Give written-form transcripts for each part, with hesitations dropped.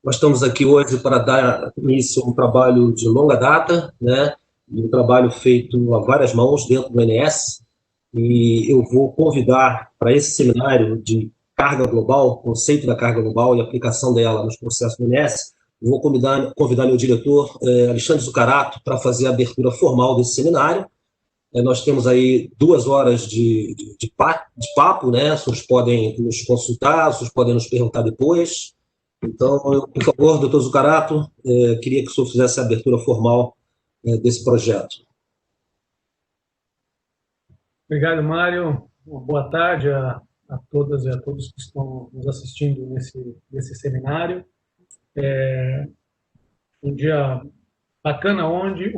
Nós estamos aqui hoje para dar início a um trabalho de longa data, né? Um trabalho feito a várias mãos dentro do INS, e eu vou convidar para esse seminário de carga global, conceito da carga global e aplicação dela nos processos do INS, eu vou convidar meu diretor, Alexandre Zucarato, para fazer a abertura formal desse seminário. Nós temos aí 2 horas de papo, né? Vocês podem nos consultar, vocês podem nos perguntar depois. Então, por favor, doutor Zucarato, queria que o senhor fizesse a abertura formal desse projeto. Obrigado, Mário. Uma boa tarde a todas e a todos que estão nos assistindo nesse seminário. Um dia bacana hoje,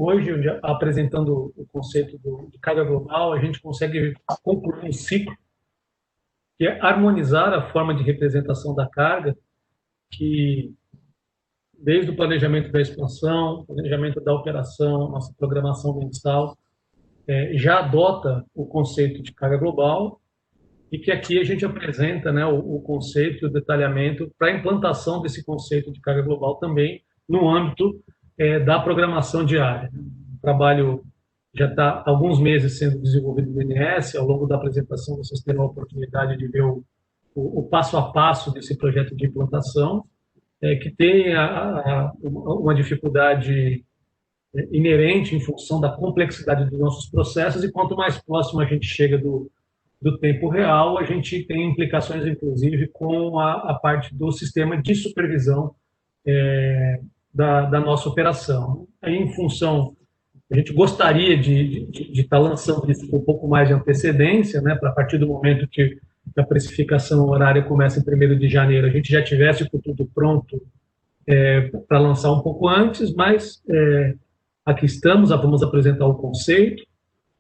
apresentando o conceito de carga global, a gente consegue concluir um ciclo que é harmonizar a forma de representação da carga, que desde o planejamento da expansão, planejamento da operação, nossa programação mensal, já adota o conceito de carga global, e que aqui a gente apresenta, né, o conceito e o detalhamento para a implantação desse conceito de carga global também no âmbito da programação diária. O trabalho já está há alguns meses sendo desenvolvido no INS. Ao longo da apresentação vocês terão a oportunidade de ver o passo a passo desse projeto de implantação, que tem uma dificuldade inerente em função da complexidade dos nossos processos, e quanto mais próximo a gente chega do tempo real, a gente tem implicações, inclusive, com a parte do sistema de supervisão da nossa operação. Aí, em função, a gente gostaria de estar lançando isso com um pouco mais de antecedência, né, para a partir do momento que a precificação horária começa em 1º de janeiro, a gente já tivesse com tudo pronto para lançar um pouco antes, mas aqui estamos, vamos apresentar o conceito.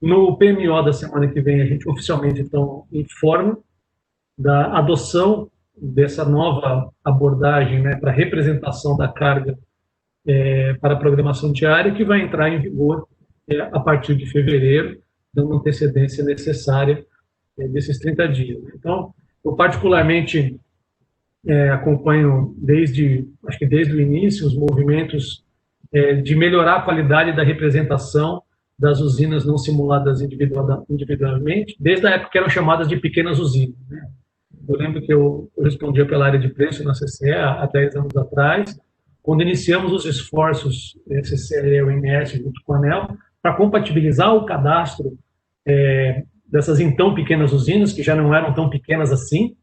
No PMO da semana que vem, a gente oficialmente, então, informa da adoção dessa nova abordagem, né, para representação da carga para a programação diária, que vai entrar em vigor a partir de fevereiro, dando antecedência necessária desses 30 dias. Então, eu particularmente acompanho acho que desde o início, os movimentos de melhorar a qualidade da representação das usinas não simuladas individualmente, desde a época que eram chamadas de pequenas usinas, né? Eu lembro que eu respondia pela área de preço na CCE há 10 anos atrás, quando iniciamos os esforços, CCE e o INS junto com a ANEEL, para compatibilizar o cadastro dessas então pequenas usinas, que já não eram tão pequenas assim,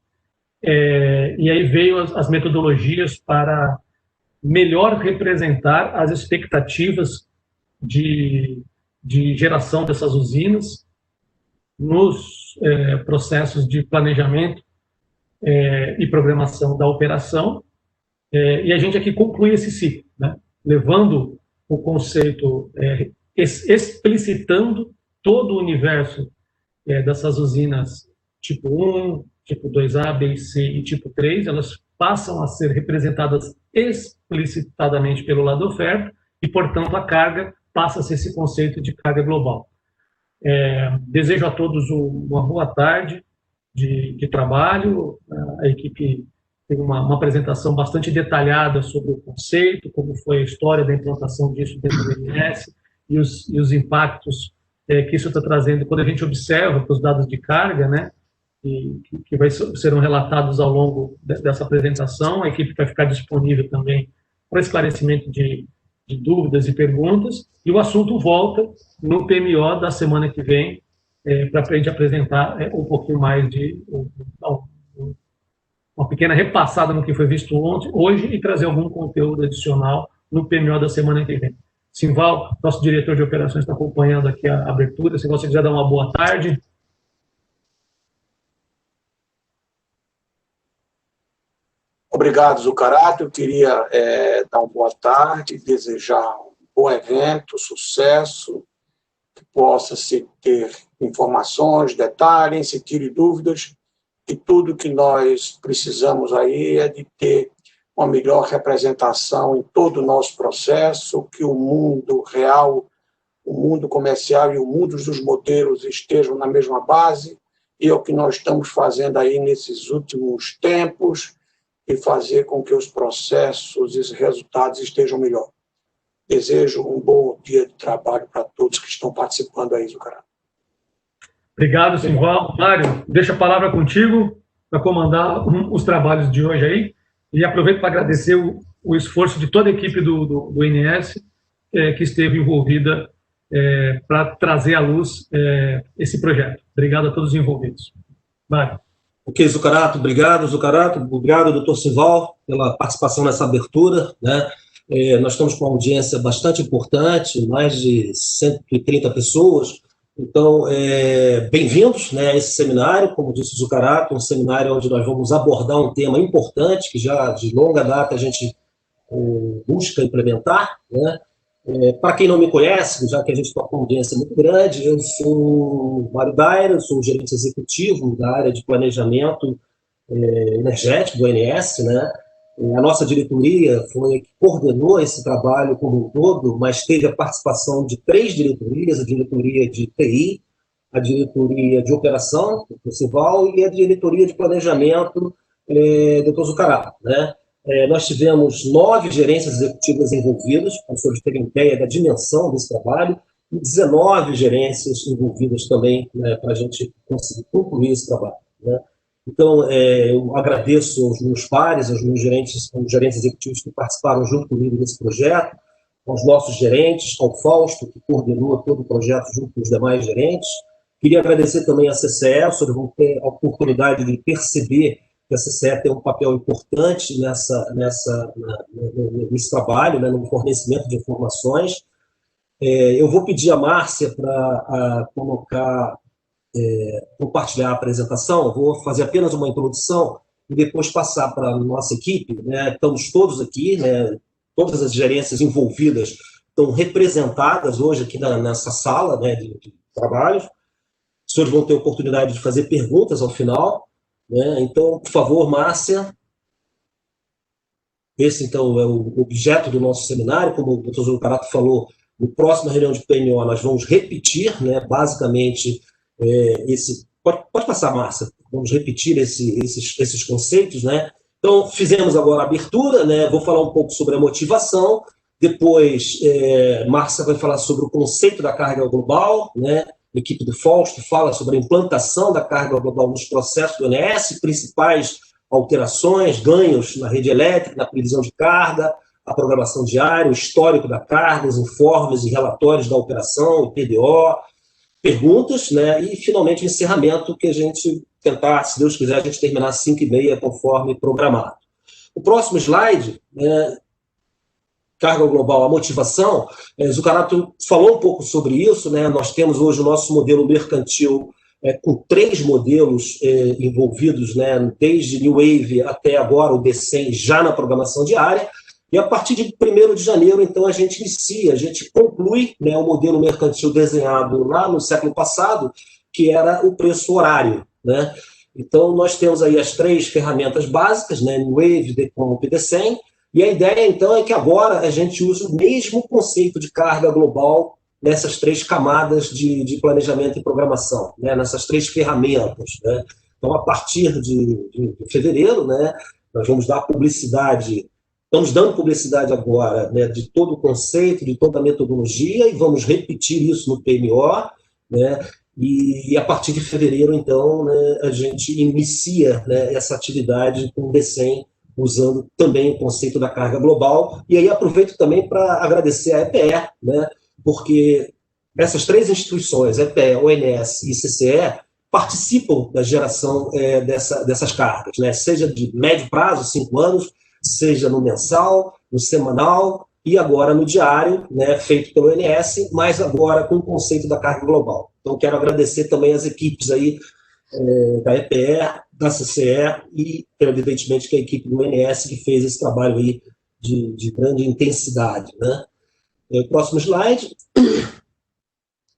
e aí veio as metodologias para melhor representar as expectativas de geração dessas usinas nos processos de planejamento e programação da operação, e a gente aqui conclui esse ciclo, né, levando o conceito, explicitando todo o universo dessas usinas tipo 1, tipo 2A, B e C e tipo 3, elas passam a ser representadas explicitadamente pelo lado oferta, e, portanto, a carga passa a ser esse conceito de carga global. Desejo a todos uma boa tarde de trabalho. A equipe tem uma apresentação bastante detalhada sobre o conceito, como foi a história da implantação disso dentro do INS e os impactos que isso está trazendo quando a gente observa os dados de carga, né, que serão relatados ao longo dessa apresentação. A equipe vai ficar disponível também para esclarecimento de dúvidas e perguntas, e o assunto volta no PMO da semana que vem, para a gente apresentar um pouquinho mais uma pequena repassada no que foi visto hoje, e trazer algum conteúdo adicional no PMO da semana que vem. Simval, nosso diretor de operações, está acompanhando aqui a abertura. Se você quiser dar uma boa tarde. Obrigado, Zucarato. Eu queria dar uma boa tarde, desejar um bom evento, sucesso, que possa se ter informações, detalhes, se tire dúvidas, e tudo que nós precisamos aí é de ter uma melhor representação em todo o nosso processo, que o mundo real, o mundo comercial e o mundo dos modelos estejam na mesma base, e é o que nós estamos fazendo aí nesses últimos tempos, e fazer com que os processos e os resultados estejam melhor. Desejo um bom dia de trabalho para todos que estão participando aí, Zucarato. Obrigado, Simval. Mário, deixa a palavra contigo para comandar os trabalhos de hoje aí. E aproveito para agradecer o esforço de toda a equipe do INS que esteve envolvida para trazer à luz esse projeto. Obrigado a todos os envolvidos. Mário. Ok, Zucarato, obrigado, doutor Simval, pela participação nessa abertura, né? Nós estamos com uma audiência bastante importante, mais de 130 pessoas, então, bem-vindos, né, a esse seminário, como disse o Zucarato, um seminário onde nós vamos abordar um tema importante, que já de longa data a gente busca implementar, né? Para quem não me conhece, já que a gente está com uma audiência muito grande, eu sou Mário Daira, sou o gerente executivo da área de planejamento energético do INS, né? A nossa diretoria foi a que coordenou esse trabalho como um todo, mas teve a participação de 3 diretorias, a diretoria de TI, a diretoria de operação, do Festival, e a diretoria de planejamento, do Zucarato, né? Nós tivemos 9 gerências executivas envolvidas, para os senhores terem ideia da dimensão desse trabalho, e 19 gerências envolvidas também, né, para a gente conseguir concluir esse trabalho, né? Então, eu agradeço aos meus pares, aos meus gerentes executivos que participaram junto comigo desse projeto, aos nossos gerentes, ao Fausto, que coordenou todo o projeto junto com os demais gerentes. Queria agradecer também à CCE, os senhores vão ter a oportunidade de perceber que a CCE tem um papel importante nesse trabalho, né, no fornecimento de informações. Eu vou pedir a Márcia para compartilhar a apresentação, vou fazer apenas uma introdução e depois passar para a nossa equipe, né? Estamos todos aqui, né? Todas as gerências envolvidas estão representadas hoje aqui nessa sala, né, de trabalhos. Os senhores vão ter a oportunidade de fazer perguntas ao final, né? Então, por favor, Márcia. Esse, então, é o objeto do nosso seminário, como o doutor Zucarato falou, no próximo reunião de PMO nós vamos repetir, né, basicamente, Pode passar, Márcia. Vamos repetir esses conceitos, né? Então, fizemos agora a abertura, né? Vou falar um pouco sobre a motivação, depois Márcia vai falar sobre o conceito da carga global, né? A equipe do Fausto fala sobre a implantação da carga global nos processos do INS, principais alterações, ganhos na rede elétrica, na previsão de carga, a programação diária, o histórico da carga, os informes e relatórios da operação, o PDO, perguntas, né, e finalmente o encerramento, que a gente tentar, se Deus quiser, a gente terminar às 5h30, conforme programado. O próximo slide, carga global, a motivação, Zucarato falou um pouco sobre isso, né? Nós temos hoje o nosso modelo mercantil com 3 modelos envolvidos, né, desde New Wave até agora o D100 já na programação diária. E a partir de 1º de janeiro, então, a gente conclui, né, o modelo mercantil desenhado lá no século passado, que era o preço horário, né? Então, nós temos aí as 3 ferramentas básicas, né, New Wave, DECOM e D100, e a ideia, então, é que agora a gente use o mesmo conceito de carga global nessas 3 camadas de planejamento e programação, né, nessas 3 ferramentas, né? Então, a partir de fevereiro, né, nós vamos dar publicidade. Estamos dando publicidade agora, né, de todo o conceito, de toda a metodologia, e vamos repetir isso no PMO, né, e a partir de fevereiro, então, né, a gente inicia, né, essa atividade com o D100, usando também o conceito da carga global. E aí aproveito também para agradecer a EPE, né, porque essas 3 instituições, EPE, ONS e CCE, participam da geração dessas cargas, né, seja de médio prazo, 5 anos, seja no mensal, no semanal e agora no diário, né, feito pelo INS, mas agora com o conceito da carga global. Então, quero agradecer também as equipes aí da EPE, da CCE e, evidentemente, que a equipe do INS que fez esse trabalho aí de grande intensidade, né? Próximo slide.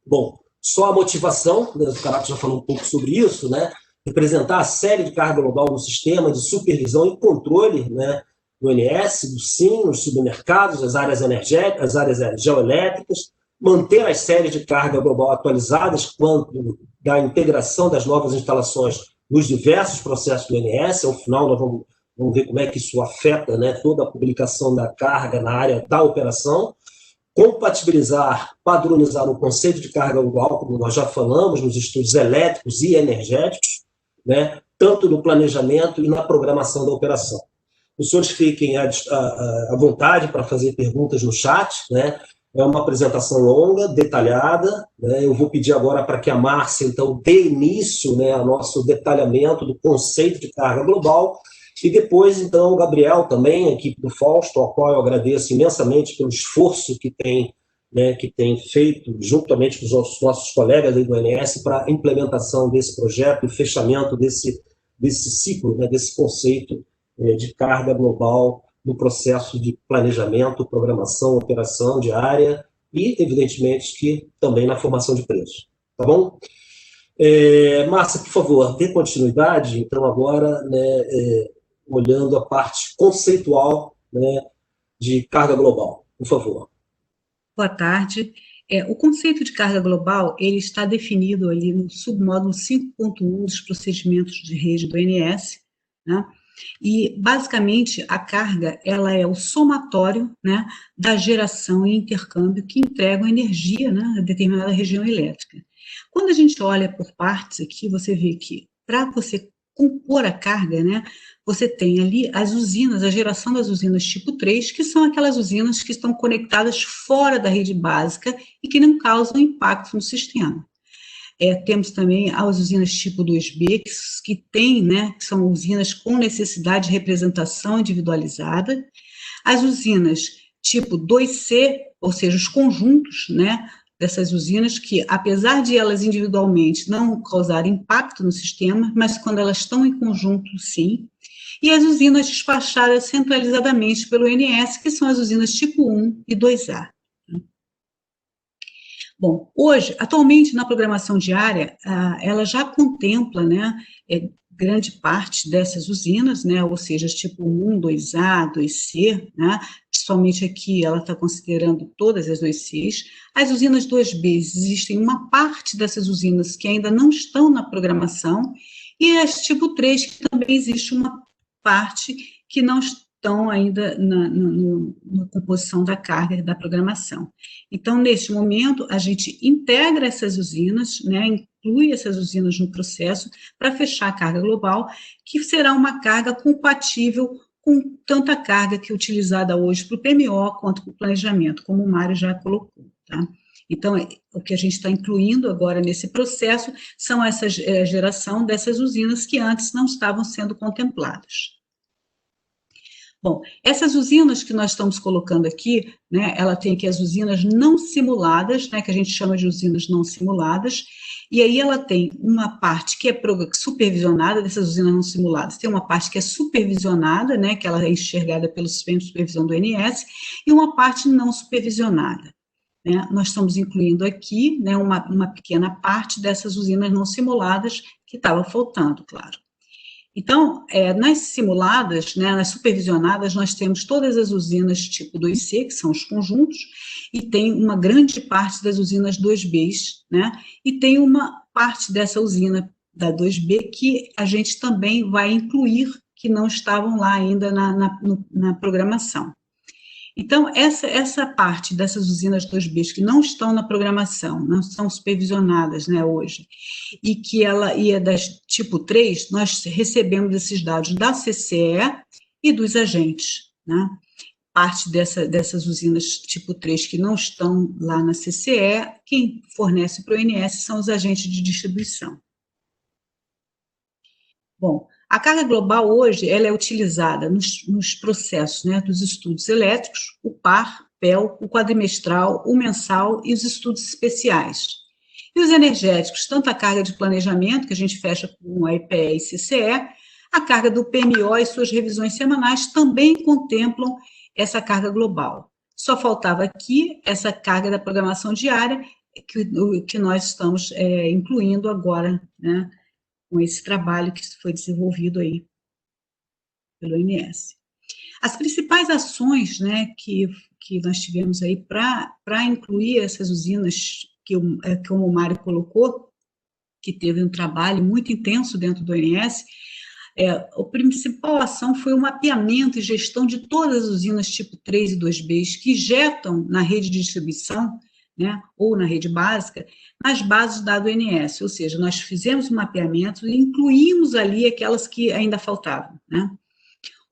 Bom, só a motivação, né, o Carato já falou um pouco sobre isso, né? Representar a série de carga global no sistema de supervisão e controle, né, do INS, do SIM, nos supermercados, as áreas energéticas, as áreas geoelétricas, manter as séries de carga global atualizadas quanto da integração das novas instalações nos diversos processos do INS. Ao final, nós vamos vamos ver como é que isso afeta, né, toda a publicação da carga na área da operação, compatibilizar, padronizar o conceito de carga global, como nós já falamos, nos estudos elétricos e energéticos, né, tanto no planejamento e na programação da operação. Os senhores fiquem à vontade para fazer perguntas no chat, né? É uma apresentação longa, detalhada, né? Eu vou pedir agora para que a Márcia, então, dê início, né, ao nosso detalhamento do conceito de carga global, e depois, então, o Gabriel também, a equipe do Fausto, ao qual eu agradeço imensamente pelo esforço que tem, né, que tem feito, juntamente com os nossos colegas aí do ONS, para a implementação desse projeto e fechamento desse ciclo, né, desse conceito de carga global no processo de planejamento, programação, operação diária e, evidentemente, que também na formação de preços. Tá bom? Márcia, por favor, dê continuidade, então, agora, né, olhando a parte conceitual, né, de carga global. Por favor. Boa tarde. O conceito de carga global, ele está definido ali no submódulo 5.1 dos procedimentos de rede do ONS, né? E, basicamente, a carga, ela é o somatório, né, da geração e intercâmbio que entregam energia, né, a determinada região elétrica. Quando a gente olha por partes aqui, você vê que, para você compor a carga, né, você tem ali as usinas, a geração das usinas tipo 3, que são aquelas usinas que estão conectadas fora da rede básica e que não causam impacto no sistema. Temos também as usinas tipo 2B, que tem, né, que são usinas com necessidade de representação individualizada. As usinas tipo 2C, ou seja, os conjuntos, né, dessas usinas, que apesar de elas individualmente não causarem impacto no sistema, mas quando elas estão em conjunto, sim. E as usinas despachadas centralizadamente pelo ONS, que são as usinas tipo 1 e 2A. Bom, hoje, atualmente, na programação diária, ela já contempla, né, grande parte dessas usinas, né, ou seja, tipo 1, 2A, 2C, né, principalmente aqui ela está considerando todas as 2Cs. As usinas 2B, existem uma parte dessas usinas que ainda não estão na programação, e as tipo 3, que também existe uma parte que não estão ainda na composição da carga e da programação. Então, neste momento, a gente integra essas usinas, né, inclui essas usinas no processo para fechar a carga global, que será uma carga compatível com tanta carga que é utilizada hoje para o PMO quanto para o planejamento, como o Mário já colocou, tá? Então, o que a gente está incluindo agora nesse processo são essa geração dessas usinas que antes não estavam sendo contempladas. Bom, essas usinas que nós estamos colocando aqui, né, ela tem aqui as usinas não simuladas, né, que a gente chama de usinas não simuladas, e aí ela tem uma parte que é supervisionada, dessas usinas não simuladas, tem uma parte que é supervisionada, né, que ela é enxergada pelo sistema de supervisão do ONS, e uma parte não supervisionada. Né. Nós estamos incluindo aqui, né, uma pequena parte dessas usinas não simuladas que estava faltando, claro. Então, nas simuladas, né, nas supervisionadas, nós temos todas as usinas tipo 2C, que são os conjuntos, e tem uma grande parte das usinas 2B, né, e tem uma parte dessa usina da 2B que a gente também vai incluir, que não estavam lá ainda na programação. Então, essa parte dessas usinas 2B que não estão na programação, não são supervisionadas, né, hoje, e que ela é das tipo 3, nós recebemos esses dados da CCE e dos agentes, né? Parte dessas usinas tipo 3 que não estão lá na CCE, quem fornece para o ONS são os agentes de distribuição. Bom, a carga global hoje ela é utilizada nos processos, né, dos estudos elétricos, o par, PEL, o quadrimestral, o mensal e os estudos especiais. E os energéticos, tanto a carga de planejamento, que a gente fecha com a IPE e CCE, a carga do PMO e suas revisões semanais também contemplam essa carga global. Só faltava aqui essa carga da programação diária, que nós estamos incluindo agora, né, com esse trabalho que foi desenvolvido aí pelo ONS. As principais ações, né, que nós tivemos aí para incluir essas usinas que o Mário colocou, que teve um trabalho muito intenso dentro do ONS, A principal ação foi o mapeamento e gestão de todas as usinas tipo 3 e 2B que injetam na rede de distribuição, né, ou na rede básica, nas bases de dados ONS, ou seja, nós fizemos um mapeamento e incluímos ali aquelas que ainda faltavam, né.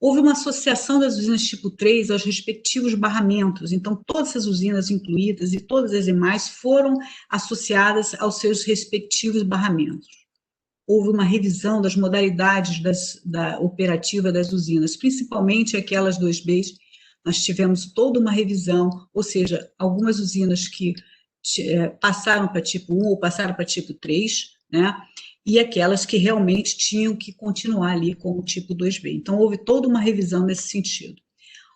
Houve uma associação das usinas tipo 3 aos respectivos barramentos, então todas as usinas incluídas e todas as demais foram associadas aos seus respectivos barramentos. Houve uma revisão das modalidades da operativa das usinas, principalmente aquelas 2Bs, nós tivemos toda uma revisão, ou seja, algumas usinas que passaram para tipo 1 ou passaram para tipo 3, né, e aquelas que realmente tinham que continuar ali com o tipo 2B. Então, houve toda uma revisão nesse sentido.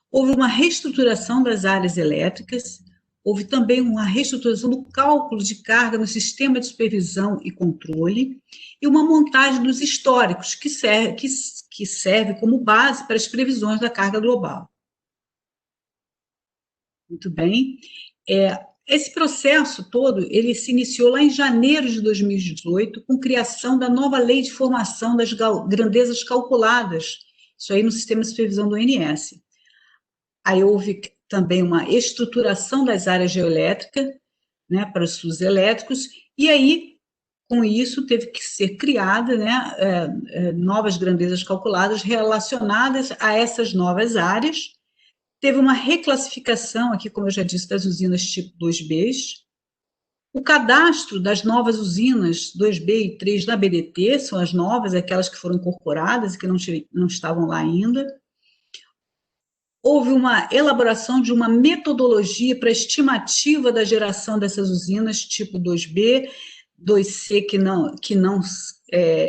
Houve uma reestruturação das áreas elétricas, houve também uma reestruturação do cálculo de carga no sistema de supervisão e controle, e uma montagem dos históricos, que serve como base para as previsões da carga global. Muito bem. Esse processo todo, ele se iniciou lá em janeiro de 2018, com criação da nova lei de formação das grandezas calculadas, isso aí no sistema de supervisão do ONS. Aí houve também uma estruturação das áreas geoelétricas, né, para os fios elétricos, e aí, com isso, teve que ser criada, né, novas grandezas calculadas relacionadas a essas novas áreas. Teve uma reclassificação aqui, como eu já disse, das usinas tipo 2Bs. O cadastro das novas usinas 2B e 3 na BDT, são as novas, aquelas que foram incorporadas e que não estavam lá ainda. Houve uma elaboração de uma metodologia para estimativa da geração dessas usinas tipo 2B, 2C que não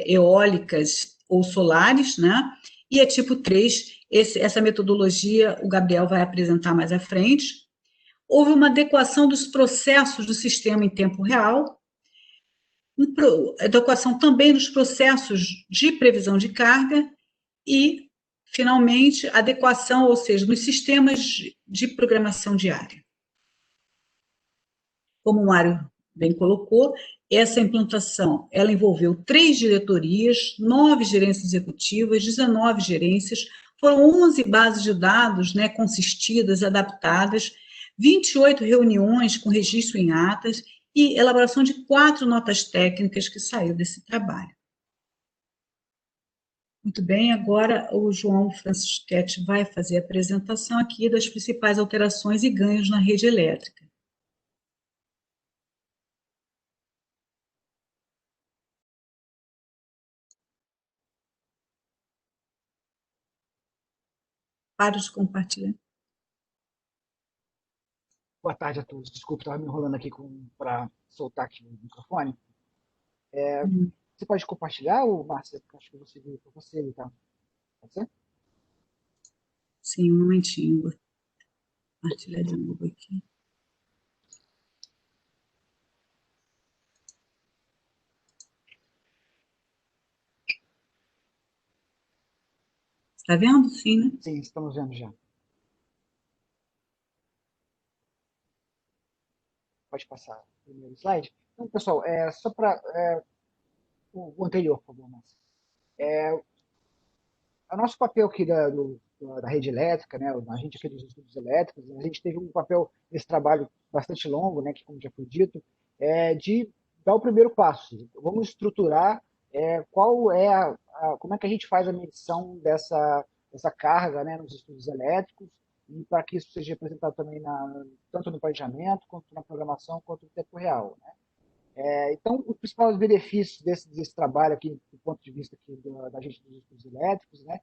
eólicas ou solares, né? E a tipo 3, essa metodologia o Gabriel vai apresentar mais à frente. Houve uma adequação dos processos do sistema em tempo real, adequação também dos processos de previsão de carga e, finalmente, adequação, ou seja, dos sistemas de programação diária. Como o Mário bem colocou, essa implantação, ela envolveu 3 diretorias, 9 gerências executivas, 19 gerências, foram 11 bases de dados, né, consistidas, adaptadas, 28 reuniões com registro em atas e elaboração de 4 notas técnicas que saíram desse trabalho. Muito bem, agora o João Francischetti vai fazer a apresentação aqui das principais alterações e ganhos na rede elétrica. Pare de compartilhar. Boa tarde a todos. Desculpe, estava me enrolando aqui para soltar aqui o microfone. Você pode compartilhar, Márcia? Acho que você viu para você, tá? Pode ser? Sim, um momentinho. Vou compartilhar de novo aqui. Está vendo? Sim, né? Sim, estamos vendo já. Pode passar o primeiro slide. Então, pessoal, só para o anterior, por favor, Márcia. O nosso papel aqui da rede elétrica, né, a gente aqui dos estudos elétricos, a gente teve um papel nesse trabalho bastante longo, né, que, como já foi dito, de dar o primeiro passo. Vamos estruturar como é que a gente faz a medição dessa carga, né, nos estudos elétricos, e para que isso seja apresentado também tanto no planejamento, quanto na programação, quanto no tempo real, né? Então, os principais benefícios desse trabalho aqui, do ponto de vista aqui da gente dos estudos elétricos, né,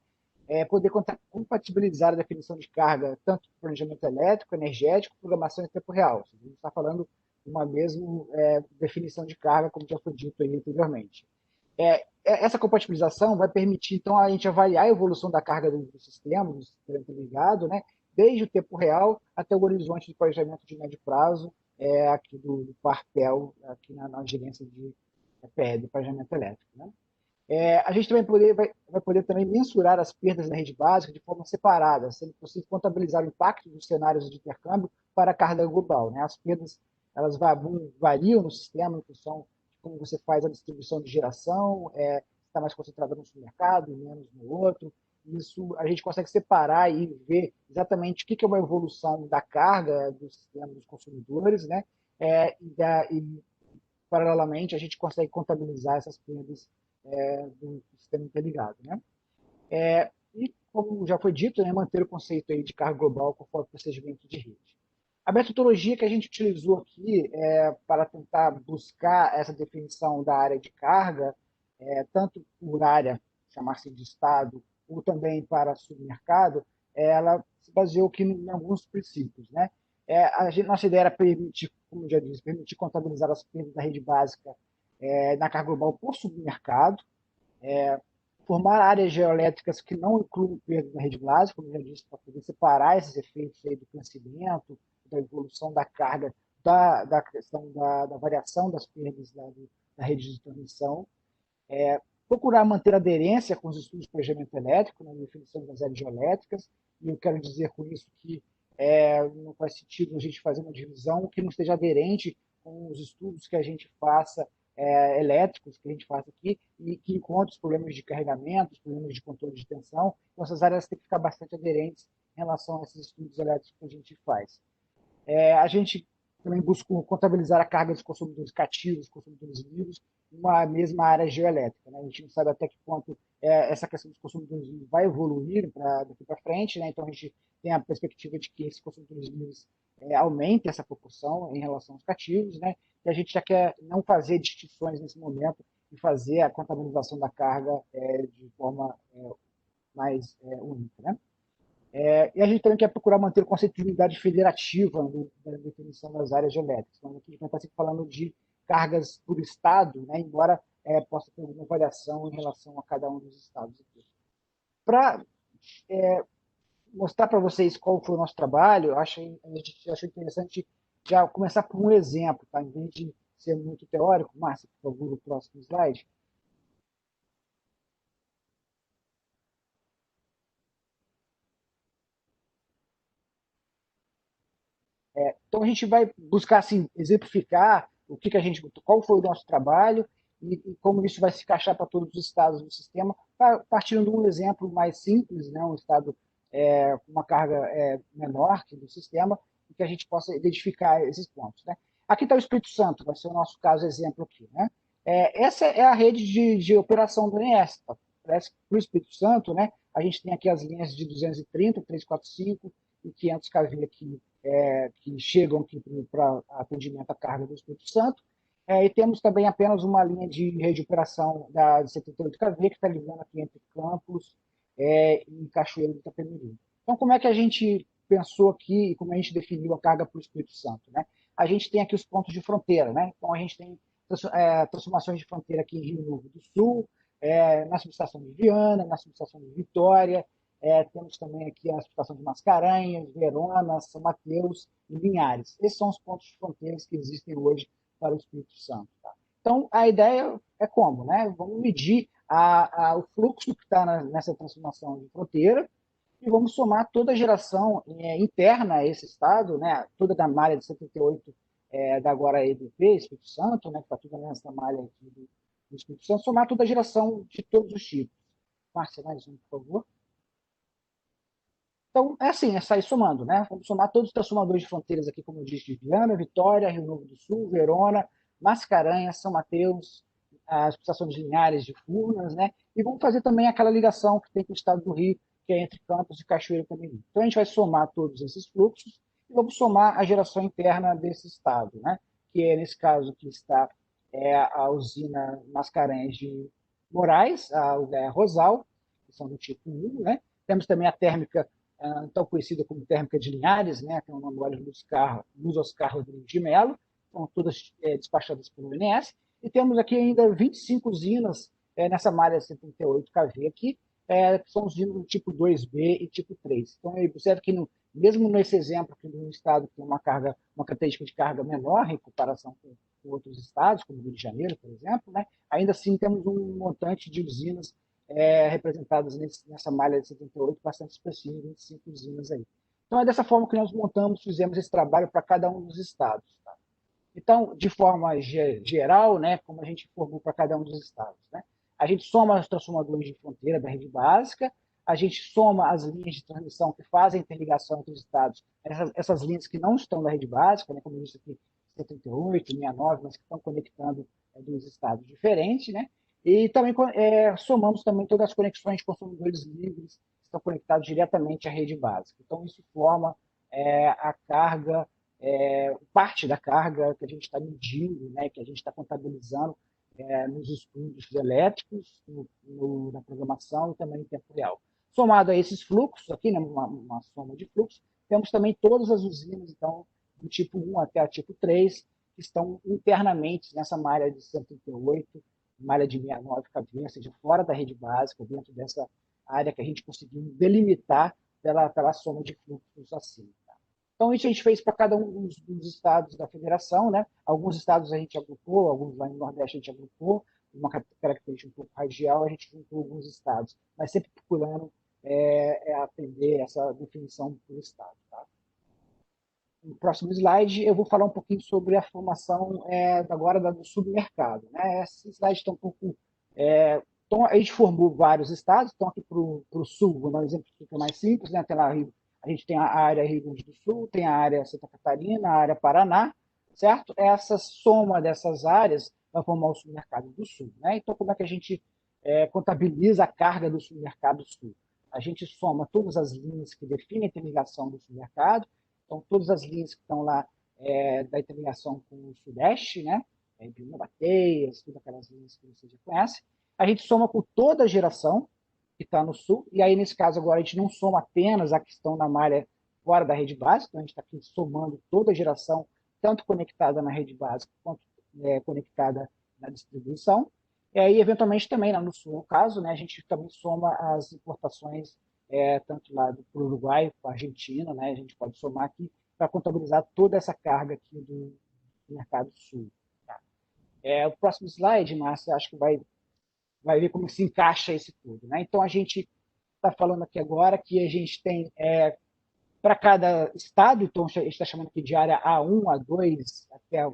é poder compatibilizar a definição de carga, tanto planejamento elétrico, energético, programação em tempo real. A gente está falando de uma mesma definição de carga, como já foi dito aí anteriormente. Essa compatibilização vai permitir, então, a gente avaliar a evolução da carga do sistema interligado, né, desde o tempo real até o horizonte de planejamento de médio prazo, aqui do PARPEL, aqui na gerência de PE, de planejamento elétrico, né? A gente também vai poder também mensurar as perdas na rede básica de forma separada, sendo possível contabilizar o impacto dos cenários de intercâmbio para a carga global, né? As perdas, elas variam no sistema em função de como você faz a distribuição de geração, está mais concentrada no supermercado, menos no outro. Isso a gente consegue separar e ver exatamente o que é uma evolução da carga do sistema dos consumidores, né? E paralelamente, a gente consegue contabilizar essas perdas do sistema interligado, né? E, como já foi dito, né, manter o conceito aí de carga global conforme o procedimento de rede. A metodologia que a gente utilizou aqui para tentar buscar essa definição da área de carga, tanto por área, chamar-se de estado, ou também para submercado, ela se baseou aqui em alguns princípios, né? Nossa ideia era permitir, como eu já disse, permitir contabilizar as perdas da rede básica na carga global por submercado, formar áreas geoelétricas que não incluem perda da rede básica, como eu já disse, para poder separar esses efeitos aí do crescimento, da evolução da carga, da questão da variação das perdas da rede de transmissão, procurar manter aderência com os estudos de planejamento elétrico, na definição das áreas geoelétricas, e eu quero dizer com isso que não faz sentido a gente fazer uma divisão que não esteja aderente com os estudos que a gente faça elétricos, que a gente faça aqui, e que encontre os problemas de carregamento, os problemas de controle de tensão. Então, essas áreas têm que ficar bastante aderentes em relação a esses estudos elétricos que a gente faz. A gente também busca contabilizar a carga dos consumidores cativos, consumidores livres, numa mesma área geoelétrica, né? A gente não sabe até que ponto essa questão dos consumidores livres vai evoluir daqui para frente, né? Então a gente tem a perspectiva de que esses consumidores livres aumentem essa proporção em relação aos cativos, né? E a gente já quer não fazer distinções nesse momento e fazer a contabilização da carga de forma mais única, né? E a gente também quer procurar manter o conceito de unidade federativa da definição das áreas geométricas. Então, aqui a gente está sempre falando de cargas por estado, né, embora possa ter alguma variação em relação a cada um dos estados. Para mostrar para vocês qual foi o nosso trabalho, a gente achou interessante já começar por um exemplo, tá? Em vez de ser muito teórico. Márcia, por favor, o próximo slide. Então a gente vai buscar assim exemplificar qual foi o nosso trabalho e como isso vai se encaixar para todos os estados do sistema, partindo de um exemplo mais simples, né, um estado com uma carga menor que do sistema, e que a gente possa identificar esses pontos, né? Aqui está o Espírito Santo, vai ser o nosso caso exemplo aqui, né? Essa é a rede de operação do INS. Tá? Parece que para o Espírito Santo, né, a gente tem aqui as linhas de 230, 345 e 500 kV aqui que chegam aqui para atendimento à carga do Espírito Santo. E temos também apenas uma linha de rede de operação de 78 kV, que está ligando aqui entre Campos e Cachoeiro do Itapemirim. Então, como é que a gente pensou aqui e como a gente definiu a carga para o Espírito Santo, né? A gente tem aqui os pontos de fronteira, né? Então, a gente tem transformações de fronteira aqui em Rio Novo do Sul, na subestação de Viana, na subestação de Vitória, temos também aqui a subestação de Mascarenhas, Verona, São Mateus e Linhares. Esses são os pontos de fronteira que existem hoje para o Espírito Santo. Tá? Então, a ideia é como? Né? Vamos medir o fluxo que está nessa transformação de fronteira e vamos somar toda a geração interna a esse estado, né? Toda da malha de 78 da agora EDP, Espírito Santo, né? Que está tudo nessa malha aqui do Espírito Santo, somar toda a geração de todos os tipos. Márcia, mais um, por favor. Então, assim, sair somando, né? Vamos somar todos os transformadores de fronteiras aqui, como eu disse, de Viana, Vitória, Rio Novo do Sul, Verona, Mascarenhas, São Mateus, as estações de Linhares, de Furnas, né? E vamos fazer também aquela ligação que tem com o estado do Rio, que é entre Campos e Cachoeiro também. Então, a gente vai somar todos esses fluxos e vamos somar a geração interna desse estado, né? Que é, nesse caso, que está a usina Mascarenhas de Moraes, a Rosal, que são do tipo 1, né? Temos também a térmica tão conhecida como térmica de Linhares, né, que é o nome de Luz Oscar Rodrigues de Mello, são todas despachadas pelo INS, e temos aqui ainda 25 usinas nessa malha 78 kV aqui, que são usinas do tipo 2B e tipo 3. Então, observe que mesmo nesse exemplo, que no estado que tem uma característica de carga menor em comparação com outros estados, como o Rio de Janeiro, por exemplo, né, ainda assim temos um montante de usinas representadas nessa malha de 78, bastante expressiva, 25 usinas aí. Então, é dessa forma que nós fizemos esse trabalho para cada um dos estados. Tá? Então, de forma geral, né, como a gente formou para cada um dos estados, né, A gente soma os transformadores de fronteira da rede básica, a gente soma as linhas de transmissão que fazem interligação entre os estados, essas linhas que não estão na rede básica, né, como eu disse aqui, 138, 69, mas que estão conectando dois estados diferentes, né? E também somamos também todas as conexões de consumidores livres que estão conectados diretamente à rede básica. Então, isso forma a carga, parte da carga que a gente está medindo, né, que a gente está contabilizando nos estudos elétricos, na programação e também em tempo real. Somado a esses fluxos aqui, né, uma soma de fluxos, temos também todas as usinas, então, do tipo 1 até a tipo 3, que estão internamente nessa malha de 138, malha de 69 kV, ou seja, fora da rede básica, dentro dessa área que a gente conseguiu delimitar pela soma de fluxos acima. Tá? Então, isso a gente fez para cada um dos estados da federação, né? Alguns estados a gente agrupou, alguns lá no Nordeste a gente agrupou, uma característica um pouco radial, a gente juntou alguns estados, mas sempre procurando atender essa definição por estado. Tá? No próximo slide, eu vou falar um pouquinho sobre a formação agora do submercado. Né? Esses slides estão um pouco... então, a gente formou vários estados, então aqui para o sul, vou dar um exemplo que fica mais simples, né? Tem lá, a gente tem a área Rio Grande do Sul, tem a área Santa Catarina, a área Paraná, certo? Essa soma dessas áreas vai formar o submercado do sul. Né? Então, como é que a gente contabiliza a carga do submercado sul? A gente soma todas as linhas que definem a interligação do submercado, então todas as linhas que estão lá da interligação com o Sudeste, né? Bateias, todas aquelas linhas que você já conhece. A gente soma com toda a geração que está no sul, e aí nesse caso agora a gente não soma apenas a que estão na malha fora da rede básica, então a gente está aqui somando toda a geração, tanto conectada na rede básica quanto conectada na distribuição. E aí, eventualmente, também no sul, no caso, né, a gente também soma as importações, tanto lá do Uruguai para a Argentina, né, a gente pode somar aqui para contabilizar toda essa carga aqui do mercado sul. Tá? O próximo slide, Márcia, acho que vai ver como se encaixa isso tudo. Né? Então, a gente está falando aqui agora que a gente tem, para cada estado, então a gente está chamando aqui de área A1, A2, até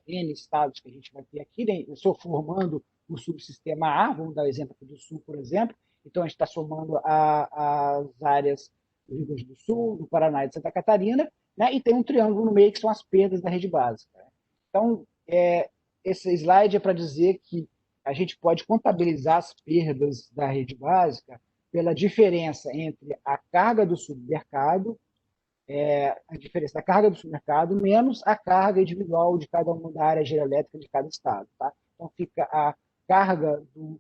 N estados que a gente vai ter aqui, né? Eu estou formando o subsistema A, vamos dar o exemplo aqui do Sul, por exemplo, então a gente está somando as áreas do Rio Grande do Sul, do Paraná e de Santa Catarina, né? E tem um triângulo no meio que são as perdas da rede básica. Então, esse slide é para dizer que a gente pode contabilizar as perdas da rede básica pela diferença entre a carga do submercado, a diferença da carga do submercado menos a carga individual de cada uma da área geoelétrica de cada estado. Tá? Então, fica a carga do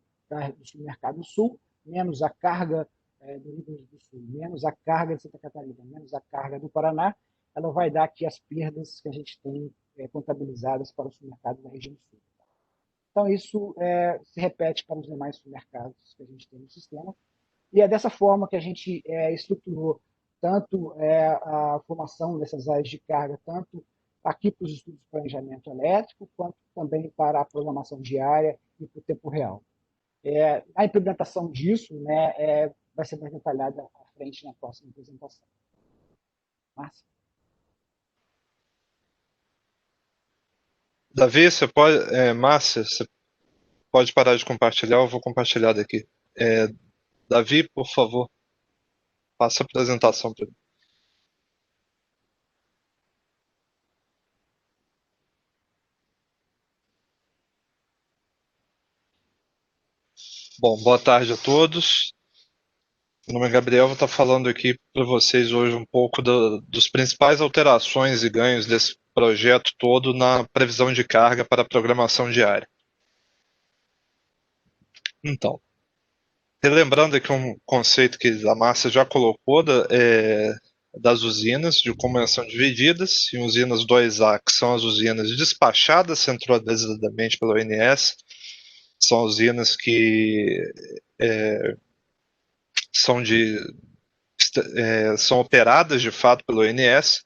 submercado sul, menos a carga do Rio Grande do Sul, menos a carga de Santa Catarina, menos a carga do Paraná, ela vai dar aqui as perdas que a gente tem contabilizadas para o submercado da região sul. Então, isso se repete para os demais submercados que a gente tem no sistema. E é dessa forma que a gente estruturou tanto a formação dessas áreas de carga, tanto aqui para os estudos de planejamento elétrico, quanto também para a programação diária e para o tempo real. A implementação disso, né, vai ser mais detalhada à frente na próxima apresentação. Márcia? Davi, você pode, Márcia, você pode parar de compartilhar, eu vou compartilhar daqui. Davi, por favor, passa a apresentação para mim. Bom, boa tarde a todos. Meu nome é Gabriel, vou estar falando aqui para vocês hoje um pouco dos principais alterações e ganhos desse projeto todo na previsão de carga para a programação diária. Então, relembrando aqui um conceito que a Márcia já colocou das usinas, de como elas são divididas, em usinas 2A, que são as usinas despachadas centralizadamente pela ONS, são usinas que são operadas de fato pela ONS.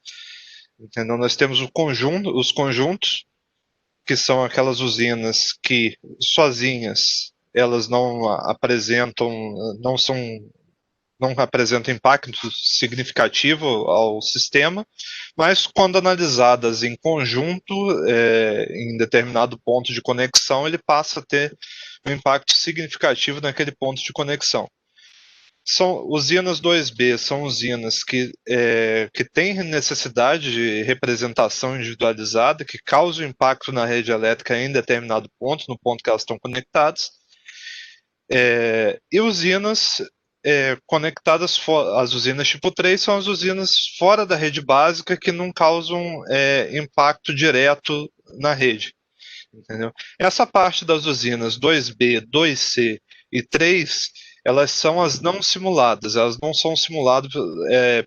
Entendeu? Nós temos os conjuntos, que são aquelas usinas que sozinhas elas não apresentam impacto significativo ao sistema, mas quando analisadas em conjunto, em determinado ponto de conexão, ele passa a ter um impacto significativo naquele ponto de conexão. São usinas 2B, são usinas que têm necessidade de representação individualizada, que causam impacto na rede elétrica em determinado ponto, no ponto que elas estão conectadas, e usinas conectadas, as usinas tipo 3 são as usinas fora da rede básica que não causam impacto direto na rede. Entendeu? Essa parte das usinas 2B, 2C e 3, elas são as não simuladas, elas não são simuladas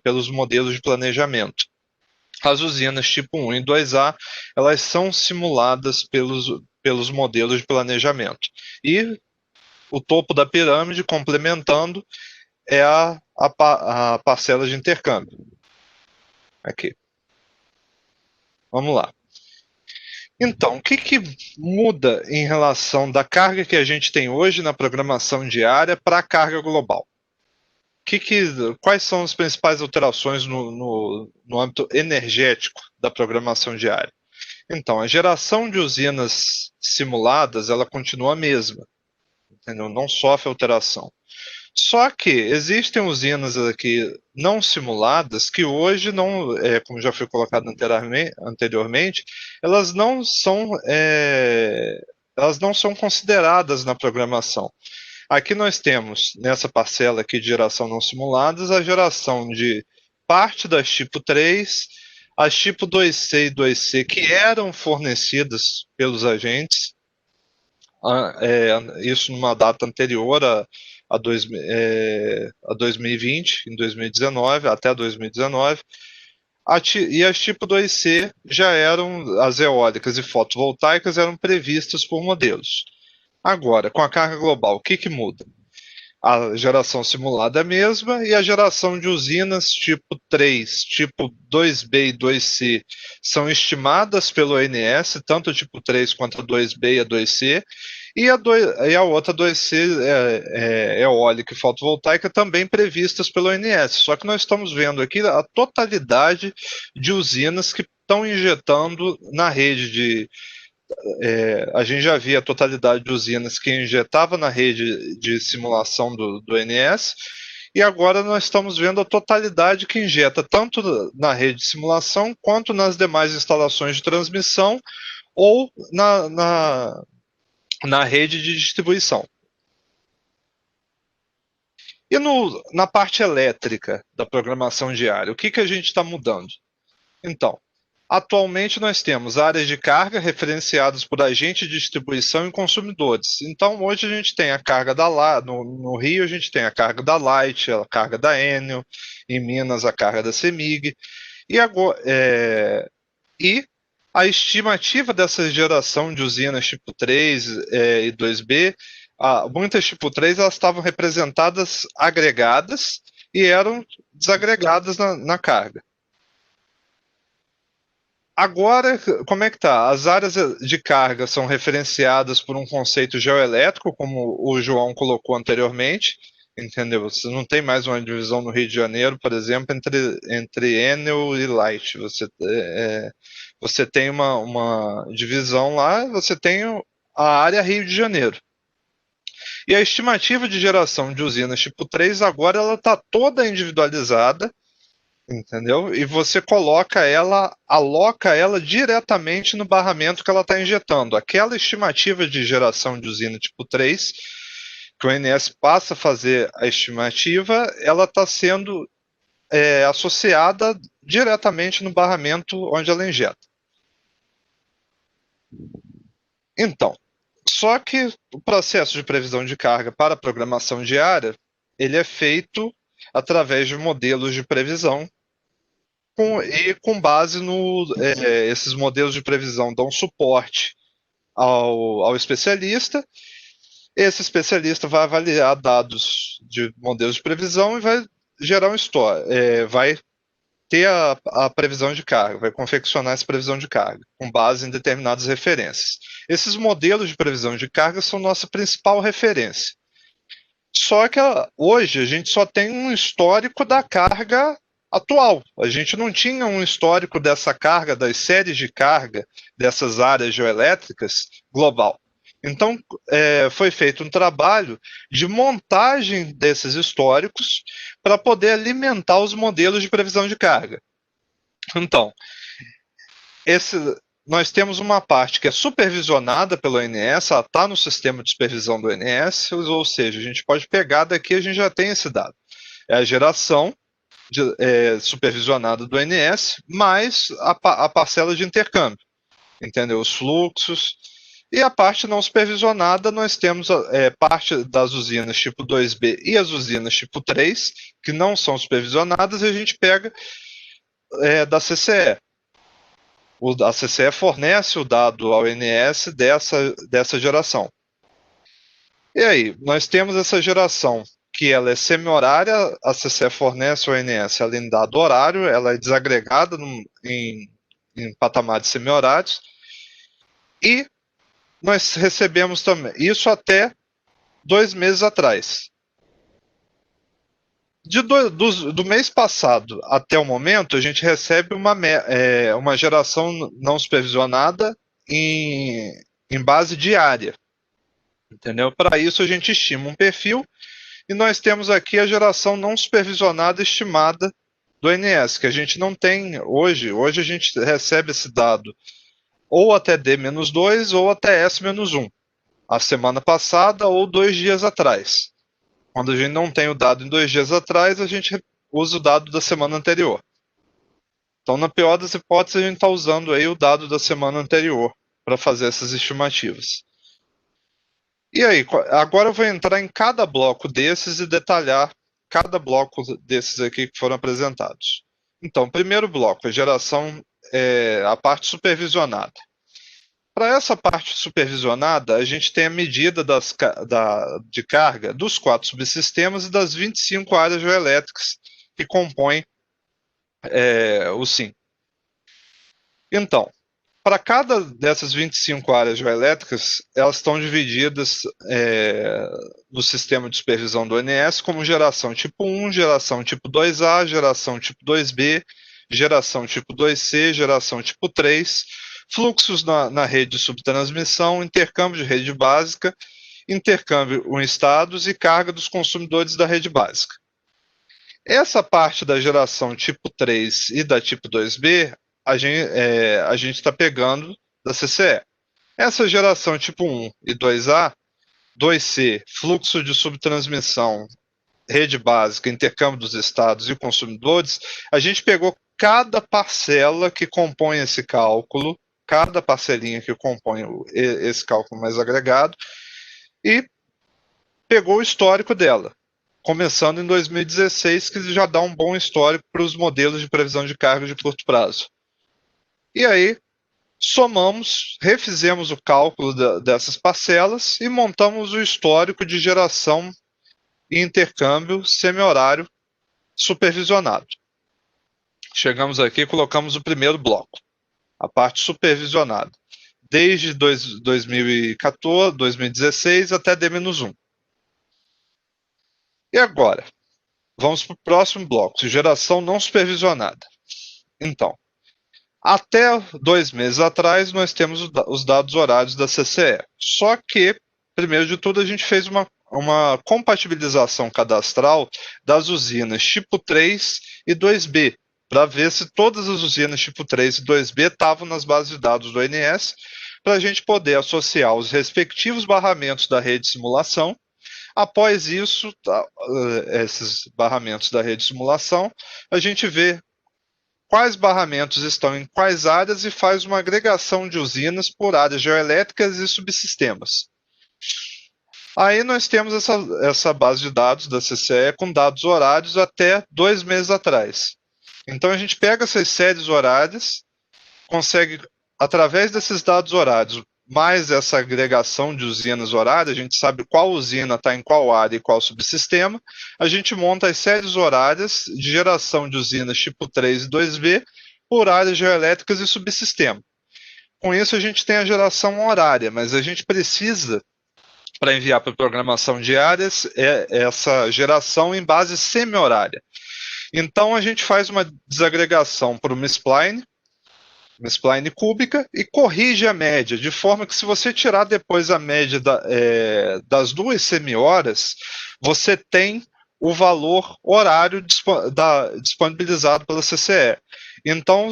pelos modelos de planejamento. As usinas tipo 1 e 2A, elas são simuladas pelos modelos de planejamento. E o topo da pirâmide, complementando, é a parcela de intercâmbio. Aqui. Vamos lá. Então, o que muda em relação da carga que a gente tem hoje na programação diária para a carga global? Quais são as principais alterações no âmbito energético da programação diária? Então, a geração de usinas simuladas, ela continua a mesma, entendeu? Não sofre alteração. Só que existem usinas aqui não simuladas que hoje não, como já foi colocado anteriormente, elas não são consideradas na programação. Aqui nós temos, nessa parcela aqui de geração não simuladas, a geração de parte das tipo 3, as tipo 2C e 2C que eram fornecidas pelos agentes, isso numa data anterior a 2020, em 2019, até 2019, e as tipo 2C já eram, as eólicas e fotovoltaicas eram previstas por modelos. Agora, com a carga global, o que muda? A geração simulada é a mesma e a geração de usinas tipo 3, tipo 2B e 2C são estimadas pelo ONS, tanto a tipo 3 quanto a 2B e a 2C, e a outra 2C eólica e fotovoltaica também previstas pelo ONS. Só que nós estamos vendo aqui a totalidade de usinas que estão injetando na rede a gente já via a totalidade de usinas que injetava na rede de simulação do ONS, e agora nós estamos vendo a totalidade que injeta tanto na rede de simulação quanto nas demais instalações de transmissão ou na rede de distribuição. E na parte elétrica da programação diária, o que a gente está mudando? Então, atualmente nós temos áreas de carga referenciadas por agente de distribuição e consumidores. Então hoje a gente tem a carga no Rio a gente tem a carga da Light, a carga da Enel, em Minas a carga da CEMIG, e a estimativa dessa geração de usinas tipo 3 e 2B, muitas tipo 3 elas estavam representadas agregadas e eram desagregadas na carga. Agora, como é que está? As áreas de carga são referenciadas por um conceito geoelétrico, como o João colocou anteriormente, entendeu? Você não tem mais uma divisão no Rio de Janeiro, por exemplo, entre Enel e Light. Você tem uma divisão lá, você tem a área Rio de Janeiro. E a estimativa de geração de usinas tipo 3 agora ela está toda individualizada, entendeu? E você aloca ela diretamente no barramento que ela está injetando. Aquela estimativa de geração de usina tipo 3, que o ONS passa a fazer a estimativa, ela está sendo associada diretamente no barramento onde ela injeta. Então, só que o processo de previsão de carga para a programação diária, ele é feito através de modelos de previsão, com base esses modelos de previsão dão suporte ao especialista. Esse especialista vai avaliar dados de modelos de previsão e vai gerar vai ter a previsão de carga, vai confeccionar essa previsão de carga, com base em determinadas referências. Esses modelos de previsão de carga são nossa principal referência. Só que hoje a gente só tem um histórico da carga atual. A gente não tinha um histórico dessa carga, das séries de carga, dessas áreas geoelétricas global. Então, foi feito um trabalho de montagem desses históricos para poder alimentar os modelos de previsão de carga. Então, nós temos uma parte que é supervisionada pelo ONS, ela está no sistema de supervisão do ONS, ou seja, a gente pode pegar daqui, a gente já tem esse dado. É a geração supervisionada do ONS, mais a parcela de intercâmbio, entendeu? Os fluxos. E a parte não supervisionada, nós temos parte das usinas tipo 2B e as usinas tipo 3, que não são supervisionadas, e a gente pega da CCE. A CCE fornece o dado ao ONS dessa geração. E aí, nós temos essa geração que ela é semi-horária, a CCE fornece ao ONS ela em dado horário, ela é desagregada em patamares semi-horários, e nós recebemos também, isso até 2 meses atrás. Do mês passado até o momento, a gente recebe uma geração não supervisionada em base diária. Entendeu? Para isso, a gente estima um perfil, e nós temos aqui a geração não supervisionada estimada do ONS, que a gente não tem hoje. Hoje a gente recebe esse dado ou até D-2 ou até S-1, a semana passada ou 2 dias atrás. Quando a gente não tem o dado em 2 dias atrás, a gente usa o dado da semana anterior. Então, na pior das hipóteses, a gente está usando aí o dado da semana anterior para fazer essas estimativas. E aí, agora eu vou entrar em cada bloco desses e detalhar cada bloco desses aqui que foram apresentados. Então, primeiro bloco, a geração, a parte supervisionada. Para essa parte supervisionada, a gente tem a medida de carga dos 4 subsistemas e das 25 áreas geoelétricas que compõem o SIM. Então, para cada dessas 25 áreas geoelétricas, elas estão divididas no sistema de supervisão do ONS como geração tipo 1, geração tipo 2A, geração tipo 2B, geração tipo 2C, geração tipo 3, fluxos na rede de subtransmissão, intercâmbio de rede básica, intercâmbio em estados e carga dos consumidores da rede básica. Essa parte da geração tipo 3 e da tipo 2B, a gente está pegando da CCE. Essa geração tipo 1 e 2A, 2C, fluxo de subtransmissão, rede básica, intercâmbio dos estados e consumidores, a gente pegou cada parcela que compõe esse cálculo, cada parcelinha que compõe esse cálculo mais agregado, e pegou o histórico dela, começando em 2016, que já dá um bom histórico para os modelos de previsão de carga de curto prazo. E aí, somamos, refizemos o cálculo dessas parcelas e montamos o histórico de geração e intercâmbio semi-horário supervisionado. Chegamos aqui e colocamos o primeiro bloco, a parte supervisionada, desde 2014, 2016 até D-1. E agora, vamos para o próximo bloco, geração não supervisionada. Então, até 2 meses atrás, nós temos os dados horários da CCE. Só que, primeiro de tudo, a gente fez uma compatibilização cadastral das usinas tipo 3 e 2B, para ver se todas as usinas tipo 3 e 2B estavam nas bases de dados do ONS, para a gente poder associar os respectivos barramentos da rede de simulação. Após isso, esses barramentos da rede de simulação, a gente vê quais barramentos estão em quais áreas e faz uma agregação de usinas por áreas geoelétricas e subsistemas. Aí nós temos essa base de dados da CCE com dados horários até 2 meses atrás. Então a gente pega essas séries horárias, consegue, através desses dados horários, mais essa agregação de usinas horárias, a gente sabe qual usina está em qual área e qual subsistema, a gente monta as séries horárias de geração de usinas tipo 3 e 2B por áreas geoelétricas e subsistema. Com isso a gente tem a geração horária, mas a gente precisa, para enviar para a programação de áreas, essa geração em base semi-horária. Então a gente faz uma desagregação para uma spline, uma spline cúbica, e corrige a média, de forma que se você tirar depois a média das 2 semi-horas, você tem o valor horário disponibilizado pela CCE. Então,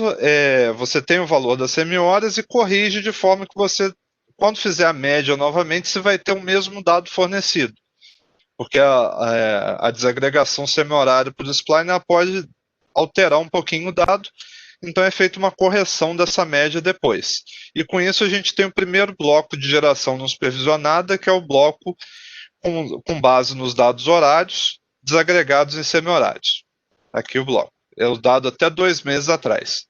você tem o valor das semi-horas e corrige de forma que você, quando fizer a média novamente, você vai ter o mesmo dado fornecido. Porque a desagregação semi-horária por spline pode alterar um pouquinho o dado, então é feita uma correção dessa média depois. E com isso a gente tem o primeiro bloco de geração não supervisionada, que é o bloco com base nos dados horários, desagregados em semi-horários. Aqui o bloco. É o dado até 2 meses atrás.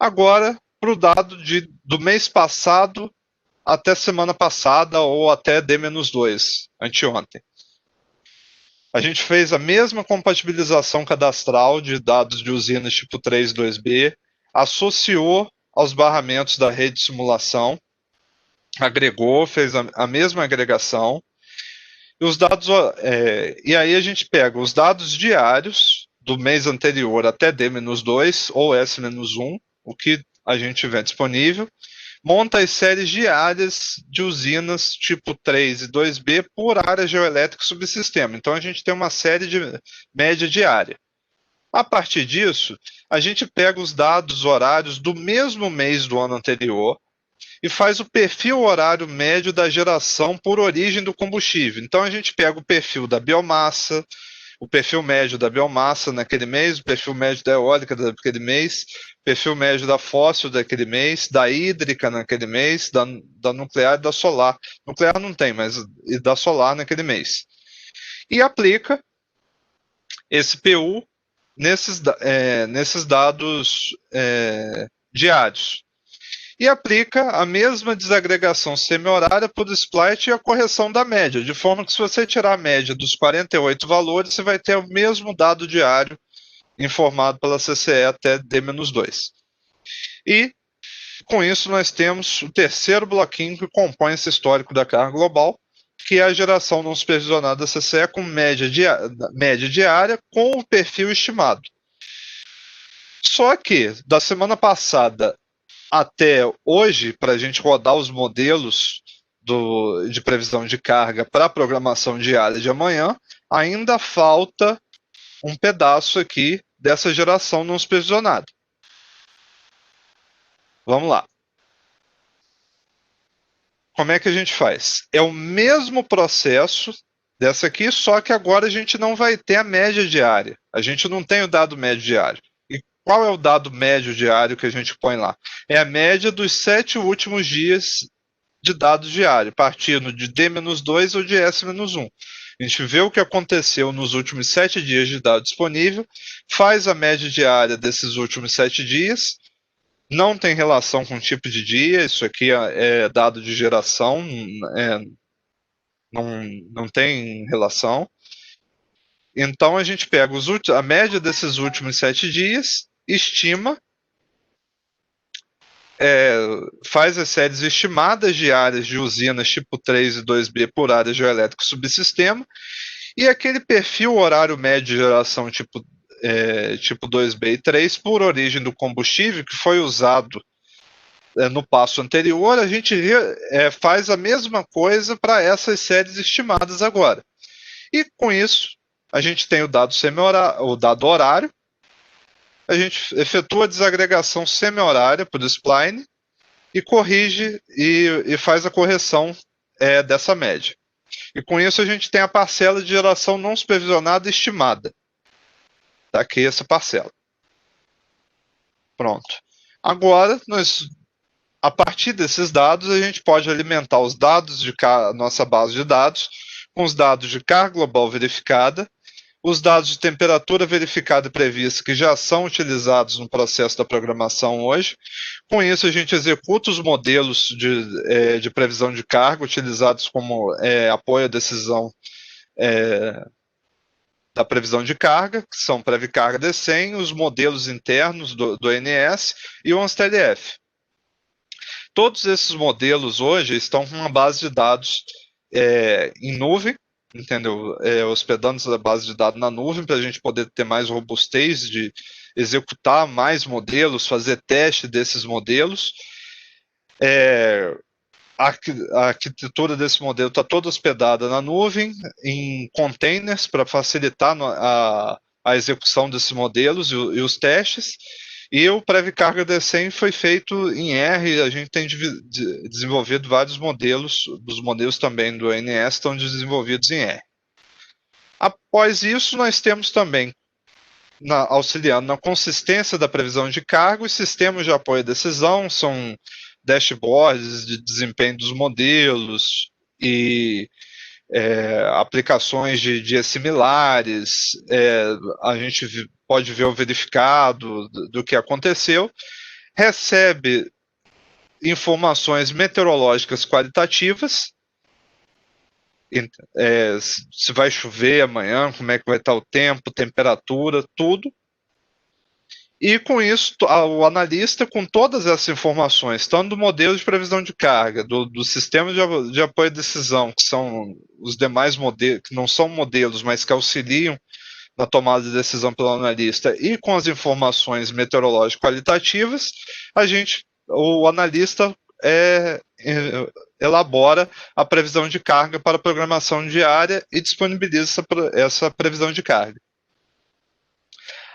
Agora, para o dado do mês passado até semana passada ou até D-2, anteontem. A gente fez a mesma compatibilização cadastral de dados de usinas tipo 3 e 2B, associou aos barramentos da rede de simulação, agregou, fez a mesma agregação, e os dados, e aí a gente pega os dados diários do mês anterior até D-2 ou S-1, o que a gente tiver disponível, monta as séries diárias de usinas tipo 3 e 2B por área geoelétrica e subsistema. Então a gente tem uma série de média diária. A partir disso, a gente pega os dados horários do mesmo mês do ano anterior e faz o perfil horário médio da geração por origem do combustível. Então a gente pega o perfil da biomassa, o perfil médio da biomassa naquele mês, o perfil médio da eólica daquele mês, perfil médio da fóssil daquele mês, da hídrica naquele mês, da nuclear e da solar. Nuclear não tem, mas e da solar naquele mês. E aplica esse PU nesses dados diários. E aplica a mesma desagregação semi-horária para o split e a correção da média, de forma que se você tirar a média dos 48 valores, você vai ter o mesmo dado diário informado pela CCE até D-2. E, com isso, nós temos o terceiro bloquinho que compõe esse histórico da carga global, que é a geração não supervisionada da CCE com média diária com o perfil estimado. Só que, da semana passada até hoje, para a gente rodar os modelos de previsão de carga para a programação diária de amanhã, ainda falta um pedaço aqui dessa geração não supervisionada. Vamos lá. Como é que a gente faz? É o mesmo processo dessa aqui, só que agora a gente não vai ter a média diária. A gente não tem o dado médio diário. E qual é o dado médio diário que a gente põe lá? É a média dos 7 últimos dias de dados diários, partindo de D-2 ou de S-1. A gente vê o que aconteceu nos últimos 7 dias de dado disponível, faz a média diária desses últimos 7 dias, não tem relação com o tipo de dia, isso aqui é dado de geração, não tem relação. Então a gente pega a média desses últimos 7 dias, estima, faz as séries estimadas diárias de usinas tipo 3 e 2B por área geoelétrica e subsistema, e aquele perfil horário médio de geração tipo 2B e 3 por origem do combustível que foi usado no passo anterior, a gente faz a mesma coisa para essas séries estimadas agora. E com isso, a gente tem o dado horário, a gente efetua a desagregação semi-horária por spline e corrige e faz a correção dessa média. E com isso a gente tem a parcela de geração não supervisionada estimada. Tá aqui essa parcela. Pronto. Agora, a partir desses dados, a gente pode alimentar os dados de nossa base de dados com os dados de carga global verificada, os dados de temperatura verificada e prevista que já são utilizados no processo da programação hoje. Com isso, a gente executa os modelos de previsão de carga utilizados como apoio à decisão da previsão de carga, que são Previcarga D100, os modelos internos do ONS e o ONSTLF. Todos esses modelos hoje estão com uma base de dados em nuvem, entendeu? Hospedando essa base de dados na nuvem para a gente poder ter mais robustez executar mais modelos, fazer teste desses modelos. A arquitetura desse modelo está toda hospedada na nuvem, em containers, para facilitar a execução desses modelos e os testes. E o pré-carga DCEM foi feito em R, a gente tem desenvolvido vários modelos, os modelos também do ONS estão desenvolvidos em R. Após isso, nós temos também, auxiliando na consistência da previsão de carga, os sistemas de apoio à decisão, são dashboards de desempenho dos modelos e aplicações de similares, a gente pode ver o verificado do que aconteceu, recebe informações meteorológicas qualitativas, se vai chover amanhã, como é que vai estar o tempo, temperatura, tudo. E com isso, o analista, com todas essas informações, tanto do modelo de previsão de carga, do sistema de apoio à decisão, que são os demais modelos, que não são modelos, mas que auxiliam na tomada de decisão pelo analista, e com as informações meteorológicas qualitativas, o analista elabora a previsão de carga para a programação diária e disponibiliza essa previsão de carga.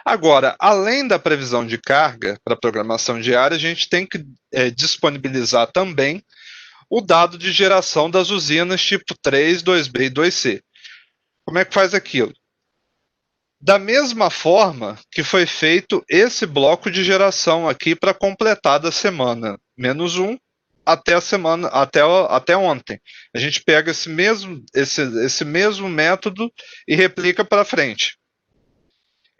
Agora, além da previsão de carga para a programação diária, a gente tem que disponibilizar também o dado de geração das usinas tipo 3, 2B e 2C. Como é que faz aquilo? Da mesma forma que foi feito esse bloco de geração aqui para completar da semana -1 até ontem. A gente pega esse mesmo método e replica para frente.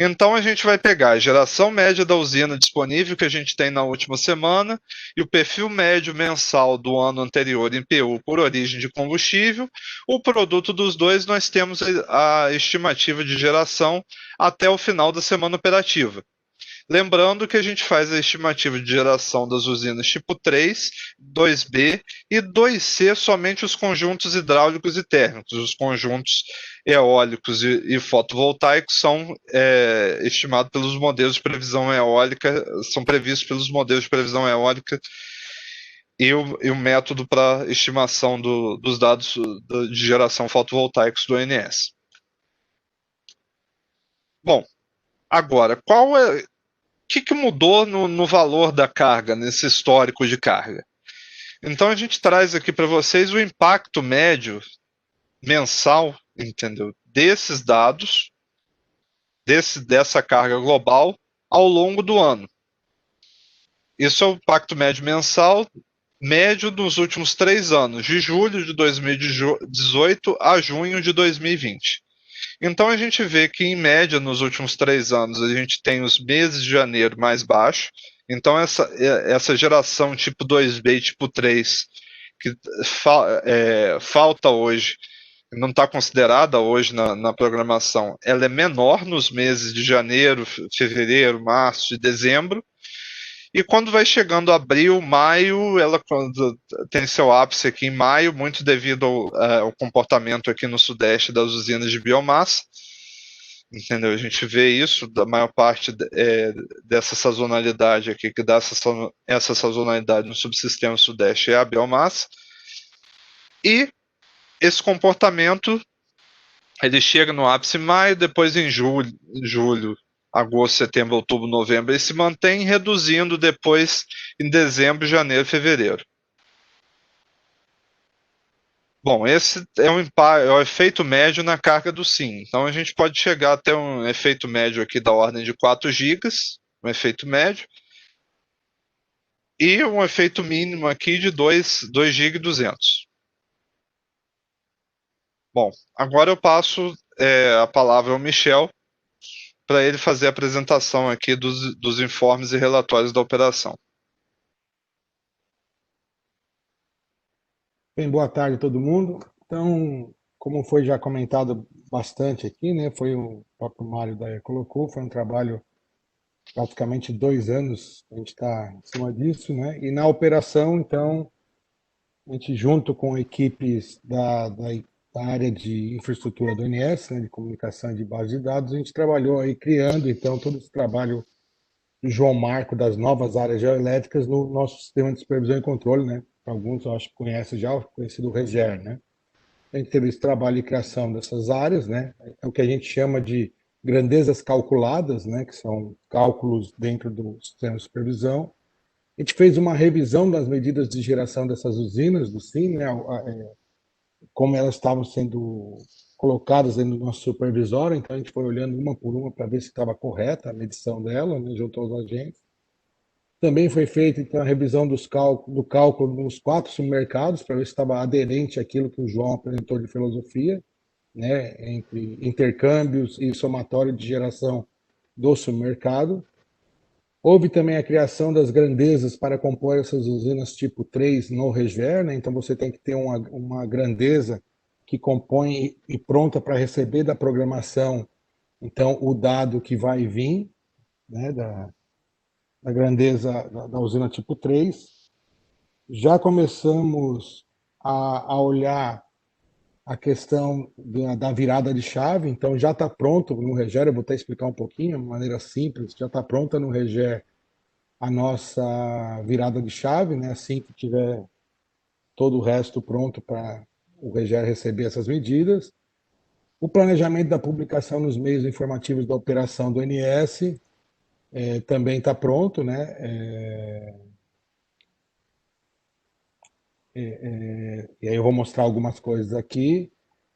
Então a gente vai pegar a geração média da usina disponível que a gente tem na última semana e o perfil médio mensal do ano anterior em PU por origem de combustível. O produto dos dois, nós temos a estimativa de geração até o final da semana operativa. Lembrando que a gente faz a estimativa de geração das usinas tipo 3, 2B e 2C somente os conjuntos hidráulicos e térmicos. Os conjuntos eólicos e fotovoltaicos são estimados pelos modelos de previsão eólica, são previstos pelos modelos de previsão eólica e o método para estimação dos dados de geração fotovoltaicos do ONS. Bom, agora, o que mudou no valor da carga, nesse histórico de carga? Então a gente traz aqui para vocês o impacto médio mensal, entendeu? Desses dados, dessa carga global ao longo do ano. Isso é o impacto médio mensal, médio dos últimos 3 anos, de julho de 2018 a junho de 2020. Então a gente vê que, em média, nos últimos 3 anos, a gente tem os meses de janeiro mais baixos. Então essa geração tipo 2B e tipo 3, que falta hoje, não está considerada hoje na programação, ela é menor nos meses de janeiro, fevereiro, março e dezembro. E quando vai chegando abril, maio, ela tem seu ápice aqui em maio, muito devido ao comportamento aqui no sudeste das usinas de biomassa. Entendeu? A gente vê isso, da maior parte dessa sazonalidade aqui, que dá essa sazonalidade no subsistema sudeste é a biomassa. E esse comportamento, ele chega no ápice em maio, depois em julho, agosto, setembro, outubro, novembro, ele se mantém, reduzindo depois em dezembro, janeiro, fevereiro. Bom, esse é o efeito médio na carga do SIM. Então a gente pode chegar até um efeito médio aqui da ordem de 4 GB, um efeito médio, e um efeito mínimo aqui de 2 GB e 200. Bom, agora eu passo a palavra ao Michel, para ele fazer a apresentação aqui dos informes e relatórios da operação. Bem, boa tarde a todo mundo. Então, como foi já comentado bastante aqui, né, foi o próprio Mário daí colocou, foi um trabalho praticamente 2 anos, a gente está em cima disso, né, e na operação, então, a gente junto com equipes da área de infraestrutura do ONS, né, de comunicação de base de dados, a gente trabalhou aí criando, então, todo esse trabalho João Marco das novas áreas geoelétricas no nosso sistema de supervisão e controle, né? Alguns eu acho que conhecem já, o conhecido REGER, né? A gente teve esse trabalho de criação dessas áreas, né? É o que a gente chama de grandezas calculadas, né? Que são cálculos dentro do sistema de supervisão. A gente fez uma revisão das medidas de geração dessas usinas do SIM, né? Como elas estavam sendo colocadas dentro do nosso supervisório, então a gente foi olhando uma por uma para ver se estava correta a medição dela, né, junto aos agentes. Também foi feita então, a revisão do cálculo nos 4 submercados, para ver se estava aderente àquilo que o João apresentou de filosofia, né, entre intercâmbios e somatório de geração do submercado. Houve também a criação das grandezas para compor essas usinas tipo 3 no REGER, né? Então você tem que ter uma grandeza que compõe e pronta para receber da programação, então, o dado que vai vir, né, da grandeza da usina tipo 3. Já começamos a olhar a questão da virada de chave, então já está pronto no REGER, eu vou até explicar um pouquinho, de maneira simples, já está pronta no REGER a nossa virada de chave, né? Assim que tiver todo o resto pronto para o REGER receber essas medidas. O planejamento da publicação nos meios informativos da operação do NS também está pronto, né? E aí eu vou mostrar algumas coisas aqui.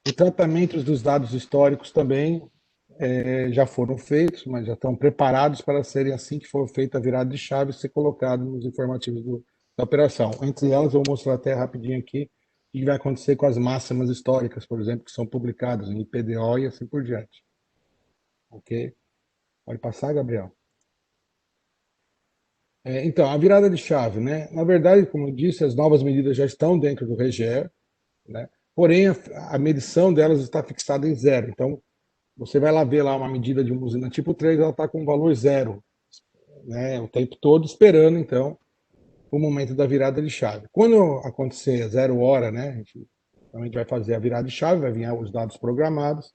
O tratamento dos dados históricos também já foram feitos, mas já estão preparados para serem, assim que for feita a virada de chave, ser colocado nos informativos da operação. Entre elas, eu vou mostrar até rapidinho aqui o que vai acontecer com as máximas históricas, por exemplo, que são publicadas em IPDO e assim por diante. Ok? Pode passar, Gabriel. Então, a virada de chave, né? Na verdade, como eu disse, as novas medidas já estão dentro do REGER, né? Porém, a medição delas está fixada em 0. Então, você vai lá ver lá uma medida de uma usina tipo 3, ela está com valor 0, né? O tempo todo esperando, então, o momento da virada de chave. Quando acontecer 0 hora, né? A gente vai fazer a virada de chave, vai vir os dados programados,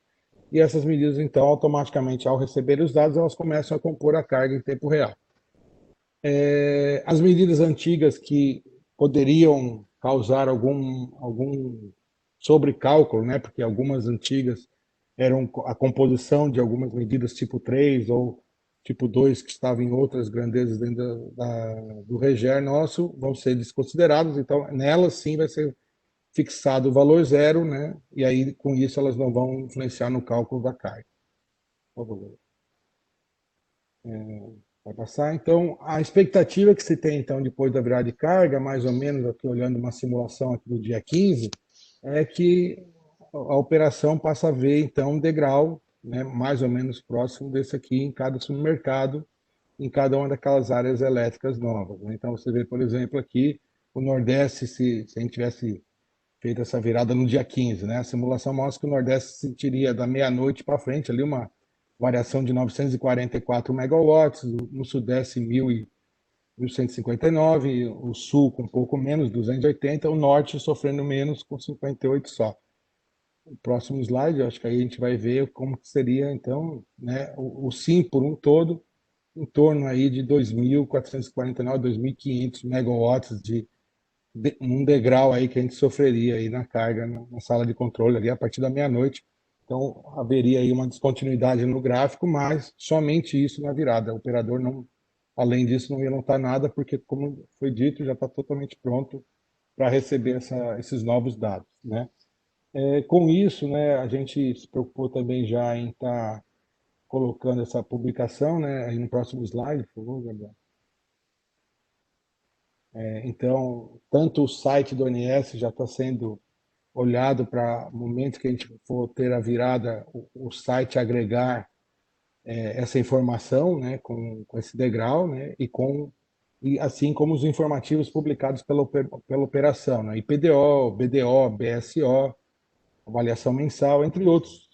e essas medidas, então, automaticamente, ao receber os dados, elas começam a compor a carga em tempo real. As medidas antigas que poderiam causar algum sobrecálculo, né? Porque algumas antigas eram a composição de algumas medidas tipo 3 ou tipo 2 que estavam em outras grandezas dentro do REGER nosso, vão ser desconsideradas, então nelas sim vai ser fixado o valor 0, né? E aí com isso elas não vão influenciar no cálculo da carga. Por favor. Vai passar. Então, a expectativa que se tem, então, depois da virada de carga, mais ou menos, aqui olhando uma simulação aqui do dia 15, é que a operação passa a ver, então, um degrau, né, mais ou menos próximo desse aqui em cada submercado, em cada uma daquelas áreas elétricas novas, né? Então, você vê, por exemplo, aqui, o Nordeste, se a gente tivesse feito essa virada no dia 15, né? A simulação mostra que o Nordeste sentiria da meia-noite para frente ali uma variação de 944 megawatts, no Sudeste 1.159, o Sul com um pouco menos, 280, o Norte sofrendo menos, com 58 só. O próximo slide, eu acho que aí a gente vai ver como seria, então, né, o SIM por um todo, em torno aí de 2.449, 2.500 megawatts de um degrau aí que a gente sofreria aí na carga na sala de controle ali a partir da meia-noite. Então, haveria aí uma descontinuidade no gráfico, mas somente isso na virada. O operador, não, além disso, não ia notar nada, porque, como foi dito, já está totalmente pronto para receber esses novos dados, né? Com isso, né, a gente se preocupou também já em estar colocando essa publicação, né, aí no próximo slide, por favor, Gabriel. Então, tanto o site do ONS já está sendo olhado para o momento que a gente for ter a virada, o site agregar essa informação, né, com esse degrau, né, e assim como os informativos publicados pela operação, né, IPDO, BDO, BSO, avaliação mensal, entre outros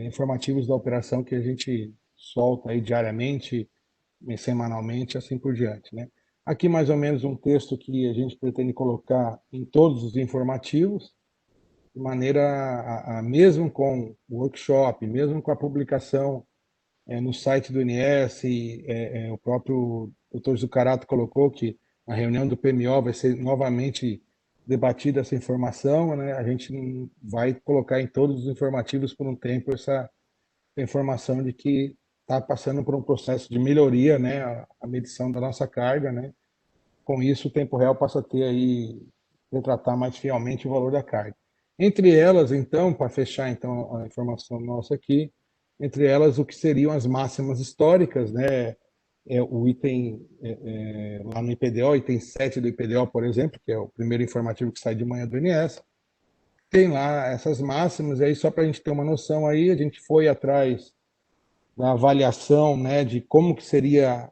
informativos da operação que a gente solta aí diariamente, semanalmente, assim por diante, né. Aqui mais ou menos um texto que a gente pretende colocar em todos os informativos, de maneira mesmo com o workshop, mesmo com a publicação no site do INS, o próprio Dr. Zucarato colocou que a reunião do PMO vai ser novamente debatida essa informação, né? A gente vai colocar em todos os informativos por um tempo essa informação de que está passando por um processo de melhoria, né? A medição da nossa carga, né? Com isso, o tempo real passa a ter aí, retratar mais fielmente o valor da carga. Entre elas, então, para fechar então a informação nossa aqui, entre elas o que seriam as máximas históricas, né? O item lá no IPDO, item 7 do IPDO, por exemplo, que é o primeiro informativo que sai de manhã do INS, tem lá essas máximas, e aí só para a gente ter uma noção aí, a gente foi atrás da avaliação, né, de como que seria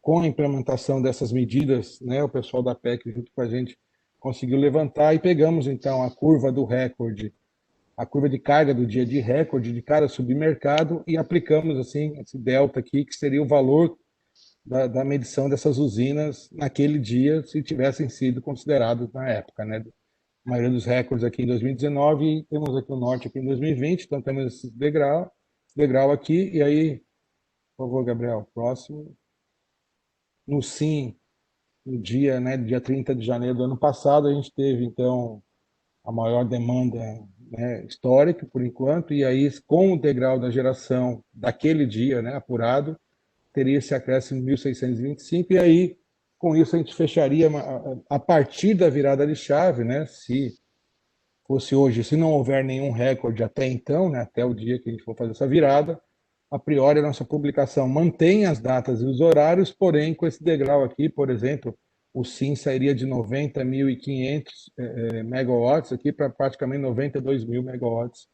com a implementação dessas medidas, né, o pessoal da PEC junto com a gente conseguiu levantar e pegamos então a curva do recorde, a curva de carga do dia de recorde de cada submercado e aplicamos assim esse delta aqui, que seria o valor da medição dessas usinas naquele dia, se tivessem sido considerados na época, né? A maioria dos recordes aqui em 2019 e temos aqui o norte aqui em 2020, então temos esse degrau aqui, e aí, por favor, Gabriel, próximo. No SIM, no dia, né, dia 30 de janeiro do ano passado, a gente teve, então, a maior demanda, né, histórica, por enquanto, e aí, com o degrau da geração daquele dia, né, apurado, teria esse acréscimo de 1.625, e aí, com isso, a gente fecharia, a partir da virada de chave, né, se fosse hoje, se não houver nenhum recorde até então, né, até o dia que a gente for fazer essa virada, a priori a nossa publicação mantém as datas e os horários, porém, com esse degrau aqui, por exemplo, o SIM sairia de 90.500 megawatts aqui para praticamente 92.000 megawatts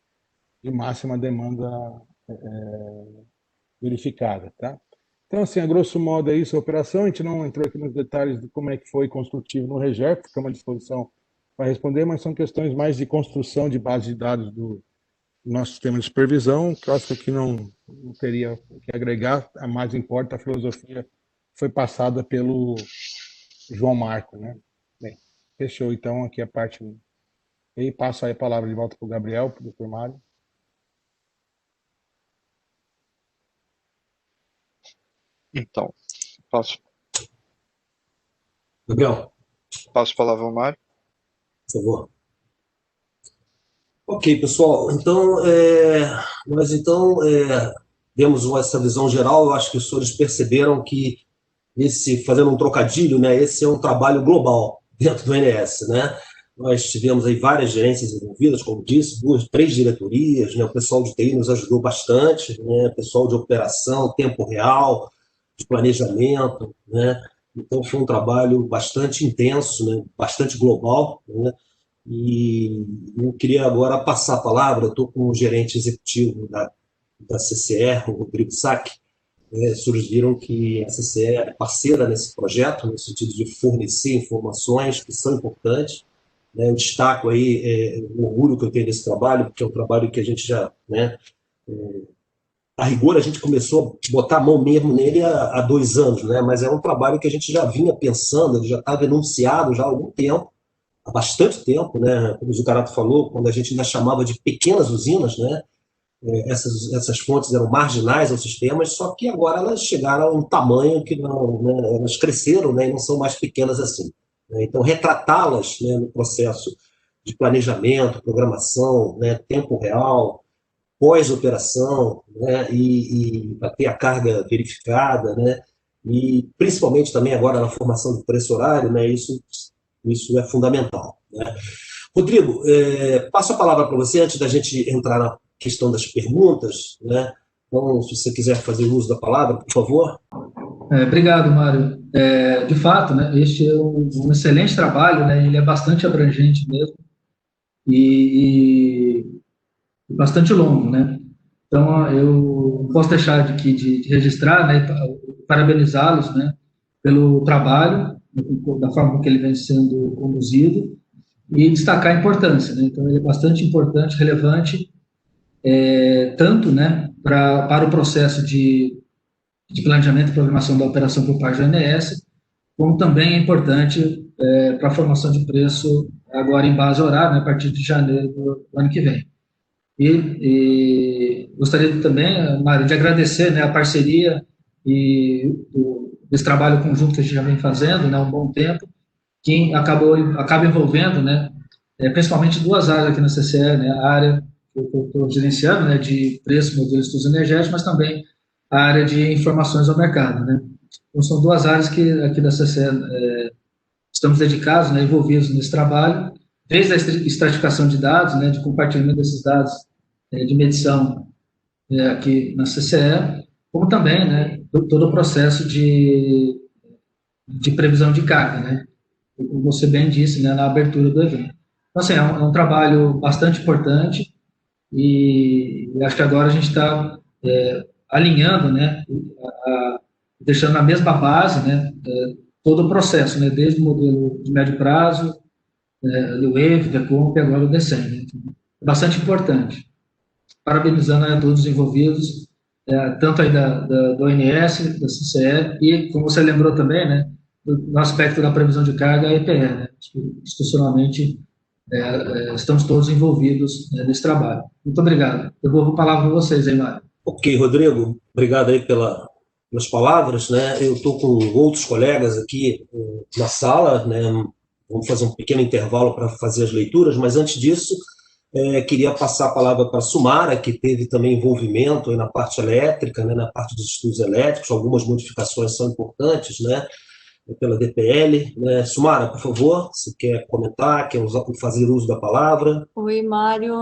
de máxima demanda verificada, tá? Então, assim, a grosso modo é isso a operação. A gente não entrou aqui nos detalhes de como é que foi construtivo no REGER, ficamos à disposição para responder, mas são questões mais de construção de base de dados do nosso sistema de supervisão, que eu acho que aqui não teria o que agregar. A mais importa, a filosofia foi passada pelo João Marco, né? Bem, fechou então aqui a parte. E passo aí a palavra de volta para o Gabriel, para o Dr. Mário. Então, passo Gabriel, a palavra ao Mário. por favor. Ok, pessoal. Então, nós demos essa visão geral. Eu acho que os senhores perceberam que fazendo um trocadilho, né, esse é um trabalho global dentro do INS, né? Nós tivemos aí várias gerências envolvidas, como disse, 3 diretorias, né? O pessoal de TI nos ajudou bastante, né? O pessoal de operação, tempo real, de planejamento, né? Então foi um trabalho bastante intenso, né? Bastante global, né? E eu queria agora passar a palavra. Eu estou com o gerente executivo da CCE, o Rodrigo Sack. Vocês viram que a CCE é parceira nesse projeto, no sentido de fornecer informações que são importantes. Eu destaco aí o orgulho que eu tenho desse trabalho, porque é um trabalho que a gente já, né, a rigor, a gente começou a botar a mão mesmo nele há 2 anos, né, mas é um trabalho que a gente já vinha pensando, ele já estava enunciado já há algum tempo, há bastante tempo, né, como o Zucarato falou, quando a gente ainda chamava de pequenas usinas, né, essas fontes eram marginais ao sistema, só que agora elas chegaram a um tamanho que não, né, elas cresceram, né, e não são mais pequenas assim. Né, então, retratá-las, né, no processo de planejamento, programação, né, tempo real, pós-operação, né, e para ter a carga verificada, né, e principalmente também agora na formação do preço horário, né, isso é fundamental. Né. Rodrigo, passo a palavra para você antes da gente entrar na questão das perguntas, né? Então, se você quiser fazer uso da palavra, por favor. Obrigado, Mário. De fato, né, este é um excelente trabalho, né, ele é bastante abrangente mesmo e bastante longo, né? Então, eu não posso deixar de registrar, né, parabenizá-los, né, pelo trabalho, da forma que ele vem sendo conduzido e destacar a importância, né? Então, ele é bastante importante, relevante, tanto, né, para o processo de planejamento e programação da operação por parte do INS, como também é importante para a formação de preço agora em base horária, né, a partir de janeiro do ano que vem. E gostaria também, Mário, de agradecer, né, a parceria e esse trabalho conjunto que a gente já vem fazendo, né, há um bom tempo, que acaba envolvendo, né, principalmente duas áreas aqui na CCE, né, a área que eu estou gerenciando, né, de preço, modelos, estudos energéticos, mas também a área de informações ao mercado, né. Então, são duas áreas que aqui da CCE estamos dedicados, né, envolvidos nesse trabalho, desde a estratificação de dados, né, de compartilhamento desses dados de medição aqui na CCE, como também, né, todo o processo de previsão de carga, né, como você bem disse, né, na abertura do evento. Então, assim, é um trabalho bastante importante e acho que agora a gente está alinhando, né, deixando na mesma base, né, todo o processo, né, desde o modelo de médio prazo, do Wave, da Comp e agora o DECEM. Né, é bastante importante. Parabenizando a todos os envolvidos, tanto aí do ONS, da CCE, e, como você lembrou também, né, no aspecto da previsão de carga, a EPE, né, institucionalmente, estamos todos envolvidos nesse trabalho. Muito obrigado. Eu devolvo a palavra para vocês, aí, Mário. Ok, Rodrigo, obrigado aí pelas palavras, né? Eu estou com outros colegas aqui na sala, né? Vamos fazer um pequeno intervalo para fazer as leituras, mas antes disso, queria passar a palavra para a Sumara, que teve também envolvimento aí na parte elétrica, né? Na parte dos estudos elétricos, algumas modificações são importantes, né? Pela DPL, né? Sumara, por favor, se quer comentar, quer fazer uso da palavra. Oi, Mário,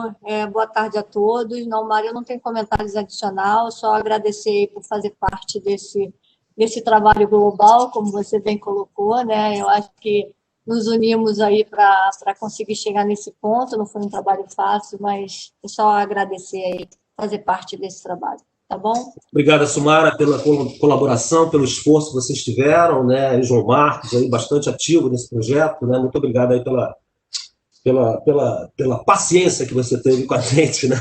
boa tarde a todos. Não, Mário, não tem comentários adicionais, só agradecer por fazer parte desse trabalho global, como você bem colocou, né? Eu acho que nos unimos aí para conseguir chegar nesse ponto, não foi um trabalho fácil, mas é só agradecer aí, fazer parte desse trabalho. Tá bom? Obrigado, Sumara, pela colaboração, pelo esforço que vocês tiveram, né? E João Marcos, aí, bastante ativo nesse projeto, né? Muito obrigado aí pela paciência que você teve com a gente, né?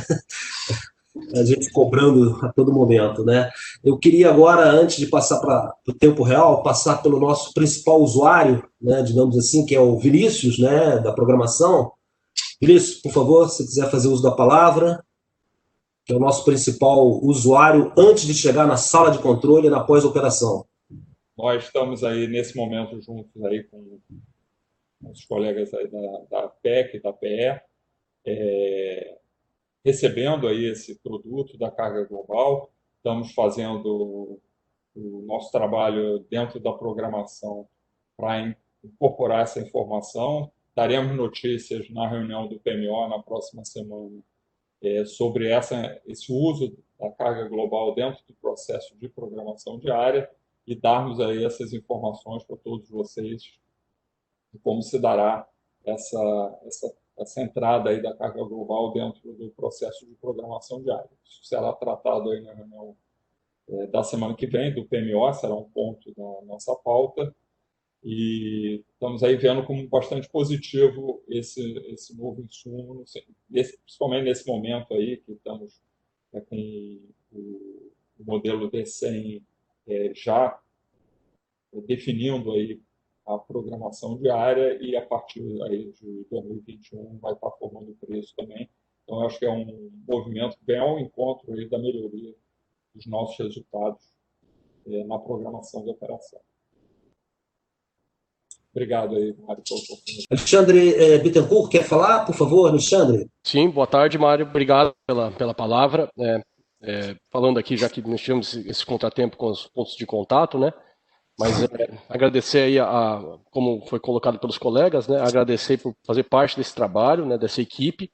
A gente cobrando a todo momento, né? Eu queria agora, antes de passar para o tempo real, passar pelo nosso principal usuário, né? Digamos assim, que é o Vinícius, né? Da programação. Vinícius, por favor, se quiser fazer uso da palavra, que é o nosso principal usuário antes de chegar na sala de controle e na pós-operação. Nós estamos aí, nesse momento, juntos aí com os colegas aí da PEC e da PE, recebendo aí esse produto da carga global. Estamos fazendo o nosso trabalho dentro da programação para incorporar essa informação. Daremos notícias na reunião do PMO na próxima semana sobre esse uso da carga global dentro do processo de programação diária e darmos aí essas informações para todos vocês de como se dará essa entrada aí da carga global dentro do processo de programação diária. Isso será tratado aí na reunião da semana que vem, do PMO, será um ponto da nossa pauta. E estamos aí vendo como bastante positivo esse novo insumo, principalmente nesse momento aí que estamos com o modelo DECEM já definindo aí a programação diária e a partir aí de 2021 vai estar formando o preço também. Então, eu acho que é um movimento que vem ao encontro aí da melhoria dos nossos resultados na programação de operação. Obrigado aí, Mário, pela oportunidade. Alexandre Bittencourt, quer falar, por favor, Alexandre? Sim, boa tarde, Mário. Obrigado pela palavra. Falando aqui, já que nós tivemos esse contratempo com os pontos de contato, né? Mas agradecer aí, como foi colocado pelos colegas, né? Agradecer por fazer parte desse trabalho, né? Dessa equipe,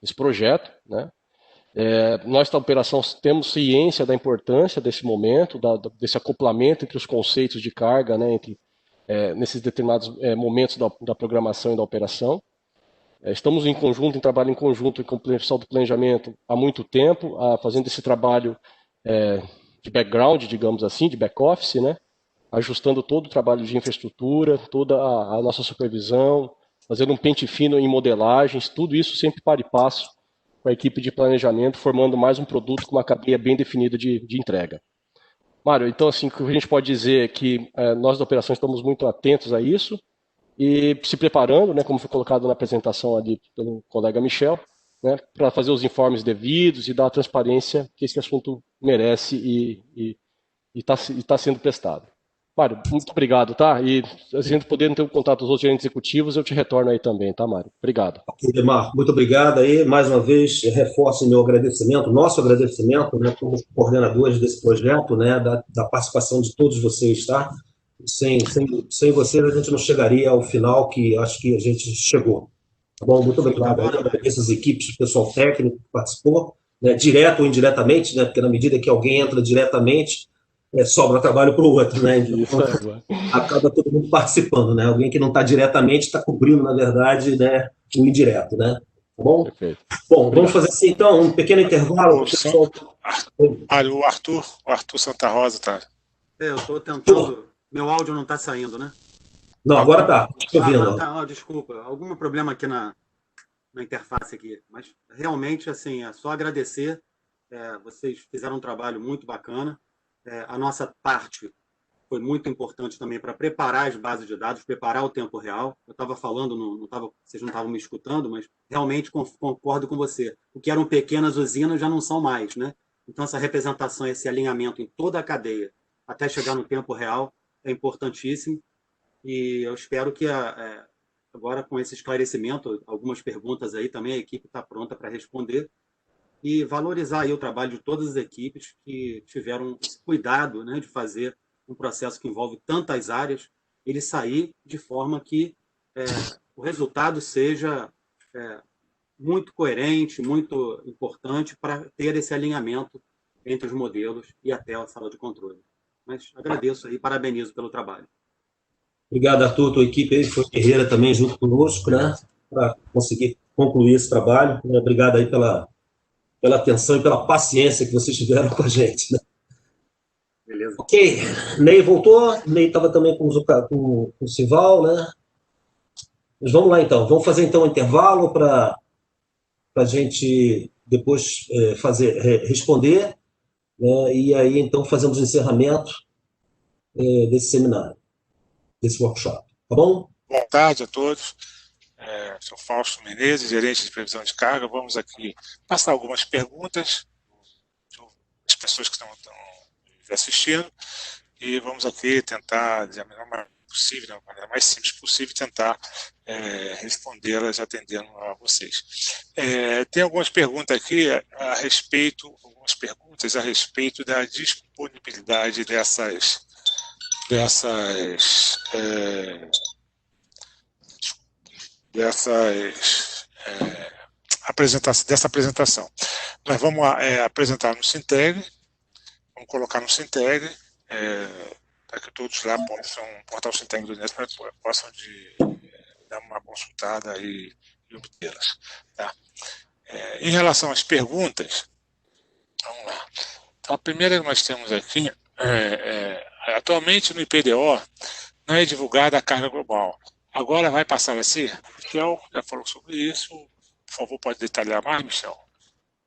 desse projeto, né? Nós da operação temos ciência da importância desse momento, desse acoplamento entre os conceitos de carga, né? Nesses determinados momentos da programação e da operação. Estamos em trabalho em conjunto com o pessoal do planejamento há muito tempo, fazendo esse trabalho de background, digamos assim, de back-office, né? Ajustando todo o trabalho de infraestrutura, toda a nossa supervisão, fazendo um pente fino em modelagens, tudo isso sempre para e passo com a equipe de planejamento, formando mais um produto com uma cadeia bem definida de entrega. Mário, então, assim, o que a gente pode dizer é que nós da operação estamos muito atentos a isso e se preparando, né, como foi colocado na apresentação ali pelo colega Michel, né, para fazer os informes devidos e dar a transparência que esse assunto merece e está sendo prestado. Mário, muito obrigado, tá? E se a gente puder ter um contato com os outros gerentes executivos, eu te retorno aí também, tá, Mário? Obrigado. Edmar, muito obrigado aí. Mais uma vez, reforço meu agradecimento, nosso agradecimento, né, como coordenadores desse projeto, né, da participação de todos vocês, tá? Sem vocês, a gente não chegaria ao final que acho que a gente chegou. Tá bom? Muito obrigado. Eu agradeço as equipes, o pessoal técnico que participou, né, direto ou indiretamente, né, porque na medida que alguém entra diretamente, sobra trabalho para o outro, né? Então, acaba todo mundo participando, né? Alguém que não está diretamente está cobrindo, na verdade, né, o indireto, né? Tá bom? Perfeito. Bom, vamos fazer assim, então, um pequeno intervalo. Pessoal... O Arthur Santa Rosa, tá? Eu estou tentando... Meu áudio não está saindo, né? Não, agora está. Estou ouvindo. Desculpa, algum problema aqui na interface aqui. Mas, realmente, assim, é só agradecer. Vocês fizeram um trabalho muito bacana. A nossa parte foi muito importante também para preparar as bases de dados, preparar o tempo real. Eu estava falando, vocês não estavam me escutando, mas realmente concordo com você. O que eram pequenas usinas já não são mais, né? Então, essa representação, esse alinhamento em toda a cadeia, até chegar no tempo real, é importantíssimo. E eu espero que agora, com esse esclarecimento, algumas perguntas aí também, a equipe está pronta para responder. E valorizar aí o trabalho de todas as equipes que tiveram esse cuidado, né, de fazer um processo que envolve tantas áreas, ele sair de forma que o resultado seja muito coerente, muito importante para ter esse alinhamento entre os modelos e até a sala de controle. Mas agradeço aí, parabenizo pelo trabalho. Obrigado, Arthur, tua equipe aí foi guerreira também junto conosco, né, para conseguir concluir esse trabalho. Obrigado aí pela atenção e pela paciência que vocês tiveram com a gente, né? Beleza. Ok, Ney voltou, Ney estava também com o Sival, né? Mas vamos lá então, vamos fazer então um intervalo para a gente depois responder, né? E aí então fazemos o encerramento desse seminário, desse workshop, tá bom? Boa tarde a todos. Sou Fausto Menezes, gerente de previsão de carga. Vamos aqui passar algumas perguntas das pessoas que estão assistindo e vamos aqui tentar, da melhor maneira possível, da maneira mais simples possível, tentar respondê-las atendendo a vocês. Tem algumas perguntas aqui a respeito da disponibilidade dessa apresentação. Nós vamos apresentar no Sintegre, vamos colocar no Sintegre, para que todos lá possam, portal Sintegre do INES, possam dar uma consultada e obtê-las. Tá? Em relação às perguntas, vamos lá. Então, a primeira que nós temos aqui, atualmente no IPDO não é divulgada a carga global. Agora vai passar a ser? Michel já falou sobre isso. Por favor, pode detalhar mais, Michel?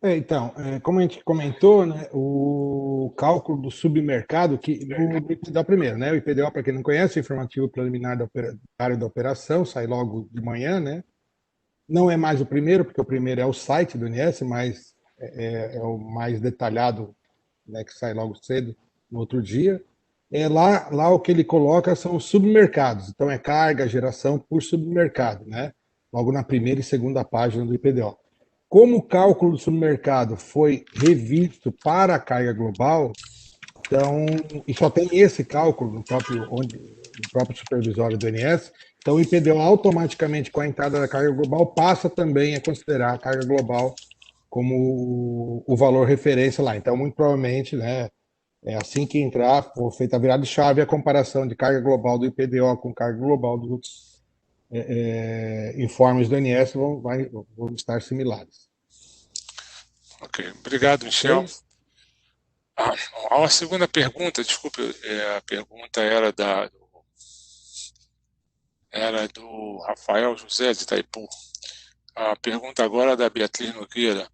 Então, como a gente comentou, né, o cálculo do submercado, que do IPDO primeiro, né? O IPDO, para quem não conhece, o informativo preliminar da operação, sai logo de manhã, né? Não é mais o primeiro, porque o primeiro é o site do INS, mas é o mais detalhado, né, que sai logo cedo no outro dia. Lá o que ele coloca são os submercados, então é carga, geração por submercado, né? Logo na primeira e segunda página do IPDO. Como o cálculo do submercado foi revisto para a carga global, então, e só tem esse cálculo no próprio supervisório do INS, então o IPDO automaticamente, com a entrada da carga global, passa também a considerar a carga global como o valor referência lá. Então, muito provavelmente, né, assim que entrar, for feita a virada de chave, a comparação de carga global do IPDO com carga global dos outros informes do INS vão estar similares. Ok, obrigado, Michel. A segunda pergunta, desculpe, a pergunta era do Rafael José de Itaipu. A pergunta agora é da Beatriz Nogueira.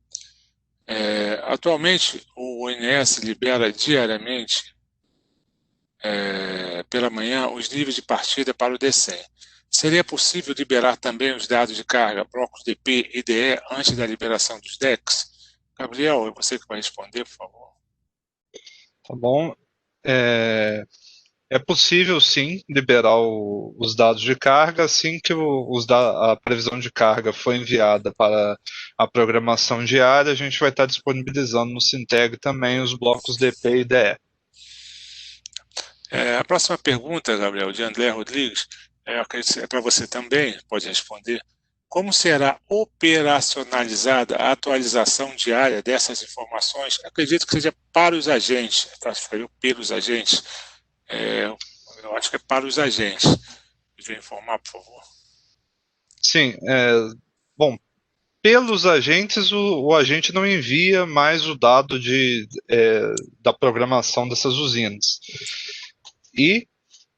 Atualmente, o INS libera diariamente, pela manhã, os níveis de partida para o D100. Seria possível liberar também os dados de carga, blocos DP e DE, antes da liberação dos DECs? Gabriel, é você que vai responder, por favor. Tá bom. É possível, sim, liberar os dados de carga assim que a previsão de carga for enviada para a programação diária, a gente vai estar disponibilizando no Sinteg também os blocos DP e DE. A próxima pergunta, Gabriel, de André Rodrigues, é para você também, pode responder. Como será operacionalizada a atualização diária dessas informações? Acredito que seja para os agentes, pelos agentes. Eu acho que é para os agentes. Podia informar, por favor? Sim, bom, pelos agentes, o agente não envia mais o dado da programação dessas usinas. E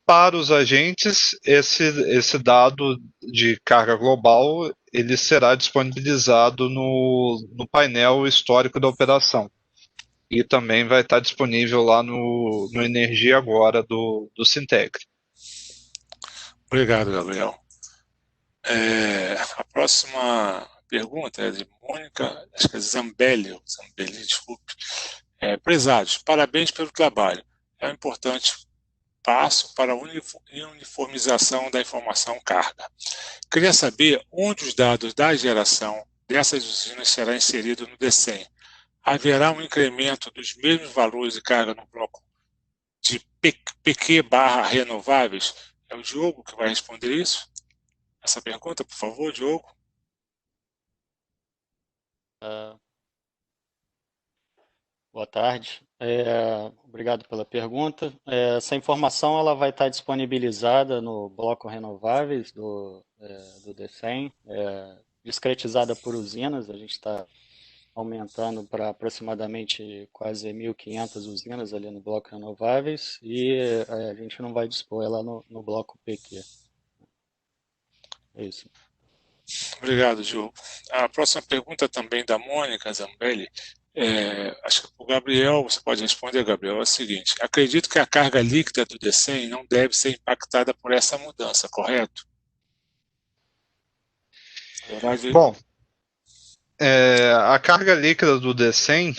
para os agentes, esse dado de carga global ele será disponibilizado no painel histórico da operação. E também vai estar disponível lá no Energia Agora do Sinteg. Obrigado, Gabriel. A próxima pergunta é de Mônica, acho que é Zambelli, desculpe. Prezados, parabéns pelo trabalho. É um importante passo para a uniformização da informação carga. Queria saber onde os dados da geração dessas usinas será inserido no DCEM. Haverá um incremento dos mesmos valores de carga no bloco de PQ/renováveis? É o Diogo que vai responder isso? Essa pergunta, por favor, Diogo. Boa tarde. Obrigado pela pergunta. Essa informação ela vai estar disponibilizada no bloco renováveis do DCEM, discretizada por usinas. A gente está aumentando para aproximadamente quase 1.500 usinas ali no bloco renováveis e a gente não vai dispor ela no bloco PQ. É isso. Obrigado, Diogo. A próxima pergunta também da Mônica Zambelli. Acho que o Gabriel, você pode responder, Gabriel, é o seguinte: acredito que a carga líquida do DCEM não deve ser impactada por essa mudança, correto? Bom, a carga líquida do DCEM,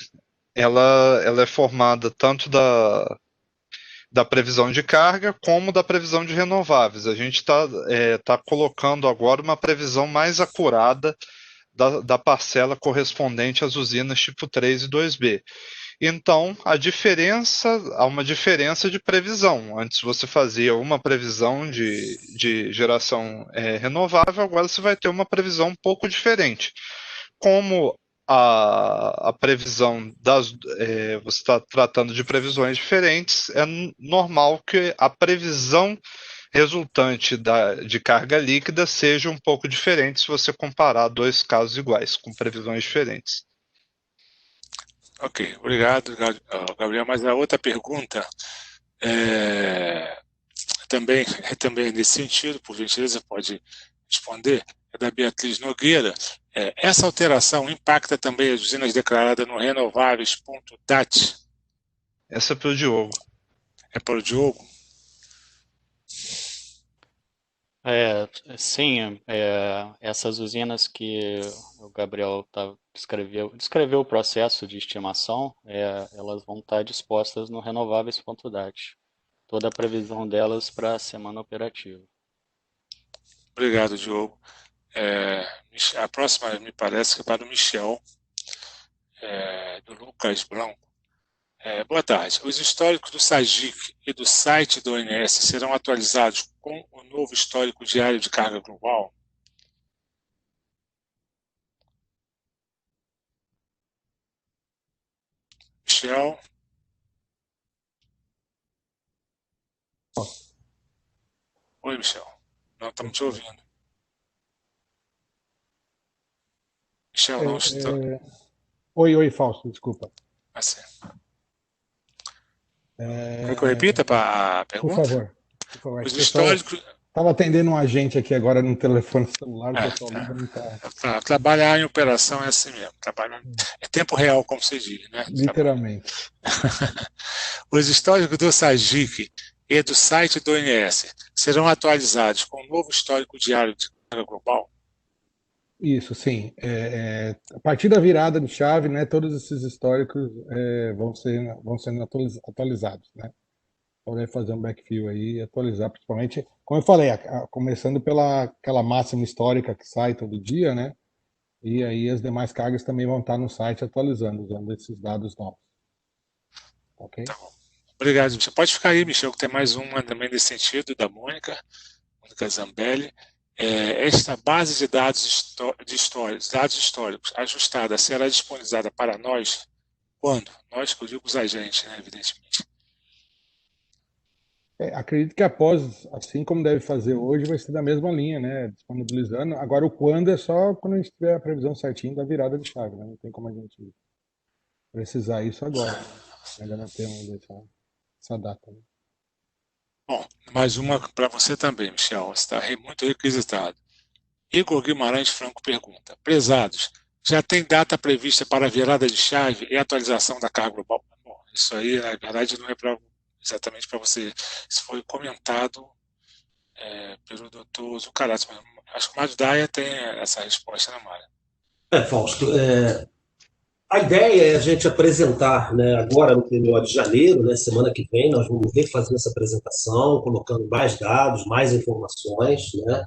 ela é formada tanto da previsão de carga como da previsão de renováveis. A gente tá colocando agora uma previsão mais acurada da parcela correspondente às usinas tipo 3 e 2B. Então, há uma diferença de previsão. Antes você fazia uma previsão de geração renovável, agora você vai ter uma previsão um pouco diferente. Como a previsão você está tratando de previsões diferentes, é normal que a previsão resultante de carga líquida seja um pouco diferente se você comparar dois casos iguais, com previsões diferentes. Ok, obrigado, Gabriel. Mas a outra pergunta também nesse sentido, por gentileza, pode responder, é da Beatriz Nogueira. Essa alteração impacta também as usinas declaradas no renováveis.dat? Essa é para o Diogo. É para o Diogo? Sim, essas usinas que o Gabriel descreveu o processo de estimação, elas vão estar dispostas no renováveis.dat. Toda a previsão delas para a semana operativa. Obrigado, Diogo. A próxima, me parece, que é para o Michel, do Lucas Blanco. Boa tarde. Os históricos do SAGIC e do site do ONS serão atualizados com o novo histórico diário de carga global? Michel? Oi, Michel. Não estamos te ouvindo. Michel, não está... Oi, Fausto, desculpa. Assim. Quer que eu repita para a pergunta? Por favor. Os históricos... Estava atendendo um agente aqui agora no telefone celular, o pessoal não está... Trabalhar em operação é assim mesmo. É tempo real, como se diz, né? Literalmente. Os históricos do SAGIC e do site do ONS serão atualizados com o novo histórico diário de carga global? Isso, sim. A partir da virada de chave, né, todos esses históricos vão sendo atualizados, né? Poder fazer um backfill aí e atualizar, principalmente, como eu falei, começando pela aquela máxima histórica que sai todo dia, né? E aí as demais cargas também vão estar no site atualizando, usando esses dados novos. Ok? Tá bom. Obrigado, Michel. Pode ficar aí, Michel, que tem mais uma também nesse sentido, da Mônica Zambelli. Esta base de dados históricos ajustada será disponibilizada para nós quando? Nós, que eu digo os agentes, né, evidentemente. Acredito que após, assim como deve fazer hoje, vai ser da mesma linha, né? Disponibilizando. Agora, o quando é só quando a gente tiver a previsão certinha da virada de chave, né? Não tem como a gente precisar isso agora. Ainda não temos essa data. Né? Bom, mais uma para você também, Michel. Você está muito requisitado. Igor Guimarães Franco pergunta: prezados, já tem data prevista para a virada de chave e atualização da carga global? Bom, isso aí, na verdade, não é exatamente para você. Isso foi comentado pelo doutor Zuccarelli, mas acho que o Mário Daia tem essa resposta, né, Mário? Fausto, a ideia é a gente apresentar, né, agora no PMO de janeiro, né, semana que vem, nós vamos refazer essa apresentação, colocando mais dados, mais informações, né,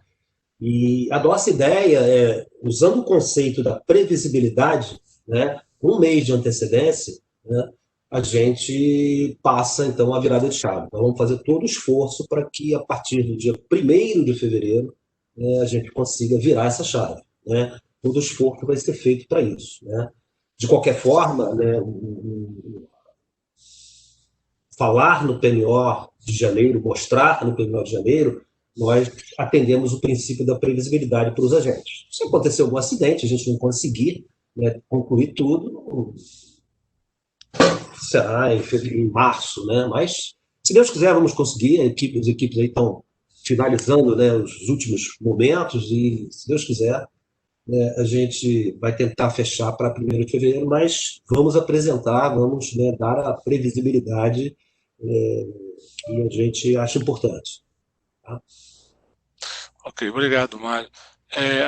e a nossa ideia é, usando o conceito da previsibilidade, né, um mês de antecedência, né, a gente passa, então, a virada de chave. Então, vamos fazer todo o esforço para que, a partir do dia 1º de fevereiro, a gente consiga virar essa chave. Né? Todo o esforço vai ser feito para isso. Né? De qualquer forma, né, falar no PMO de janeiro, mostrar no PMO de janeiro, nós atendemos o princípio da previsibilidade para os agentes. Se acontecer algum acidente, a gente não conseguir, né, concluir tudo, será em março, né? Mas, se Deus quiser, vamos conseguir. As equipes aí estão finalizando, né, os últimos momentos e, se Deus quiser, né, a gente vai tentar fechar para 1º de fevereiro, mas vamos apresentar, vamos, né, dar a previsibilidade que a gente acha importante. Tá? Ok, obrigado, Mário.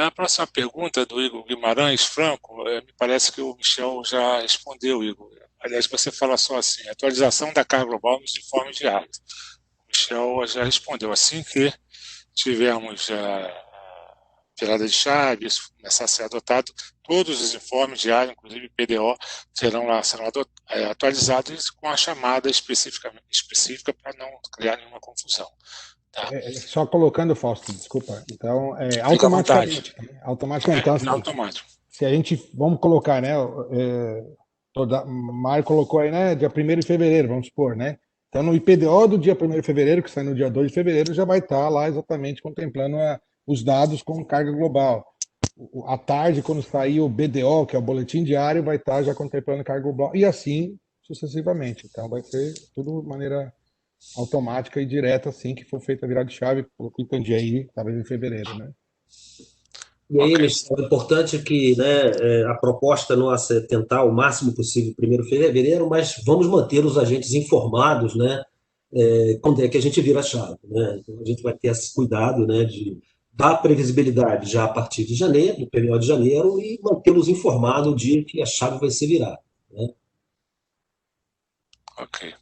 A próxima pergunta é do Igor Guimarães Franco. Me parece que o Michel já respondeu, Igor. Aliás, você fala só assim: atualização da carga global nos informes diários. O Michel já respondeu. Assim que tivermos a virada de chave, isso começar a ser adotado, todos os informes diários, inclusive PDO, serão atualizados com a chamada específica para não criar nenhuma confusão. Tá? Só colocando, Fausto, desculpa. Então, Fica automaticamente. Então, assim, automático. Se a gente, vamos colocar, né? O Mário colocou aí, né? Dia 1º de fevereiro, vamos supor, né? Então, no IPDO do dia 1º de fevereiro, que sai no dia 2 de fevereiro, já vai estar lá exatamente contemplando os dados com carga global. À tarde, quando sair o BDO, que é o boletim diário, vai estar já contemplando carga global. E assim sucessivamente. Então, vai ser tudo de maneira automática e direta, assim que for feita a virada de chave, pelo que entendi aí, talvez em fevereiro, né? E aí, o importante é que, né, a proposta nossa é tentar o máximo possível 1º de fevereiro, mas vamos manter os agentes informados, né, quando é que a gente vira a chave. Né? Então, a gente vai ter esse cuidado, né, de dar previsibilidade já a partir de janeiro, do PMO de janeiro, e mantê-los informados o dia que a chave vai ser virada. Né? Ok.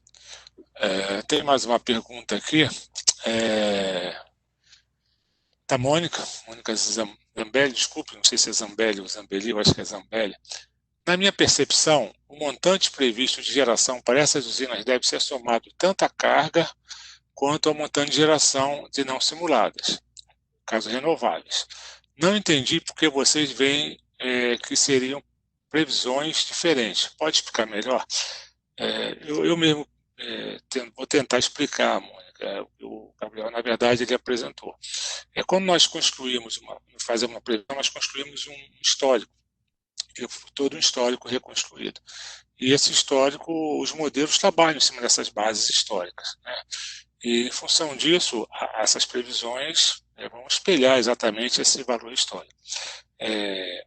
Tem mais uma pergunta aqui. Da Mônica Zambelli, desculpe, não sei se é Zambelli ou Zambelli, eu acho que é Zambelli. Na minha percepção, o montante previsto de geração para essas usinas deve ser somado tanto à carga quanto ao montante de geração de não simuladas, casos renováveis. Não entendi porque vocês veem que seriam previsões diferentes. Pode explicar melhor? Eu mesmo vou tentar explicar, Mônica. O Gabriel, na verdade, ele apresentou. Quando nós fazemos uma previsão, nós construímos um histórico, todo um histórico reconstruído. E esse histórico, os modelos trabalham em cima dessas bases históricas. Né? E, em função disso, essas previsões vão espelhar exatamente esse valor histórico.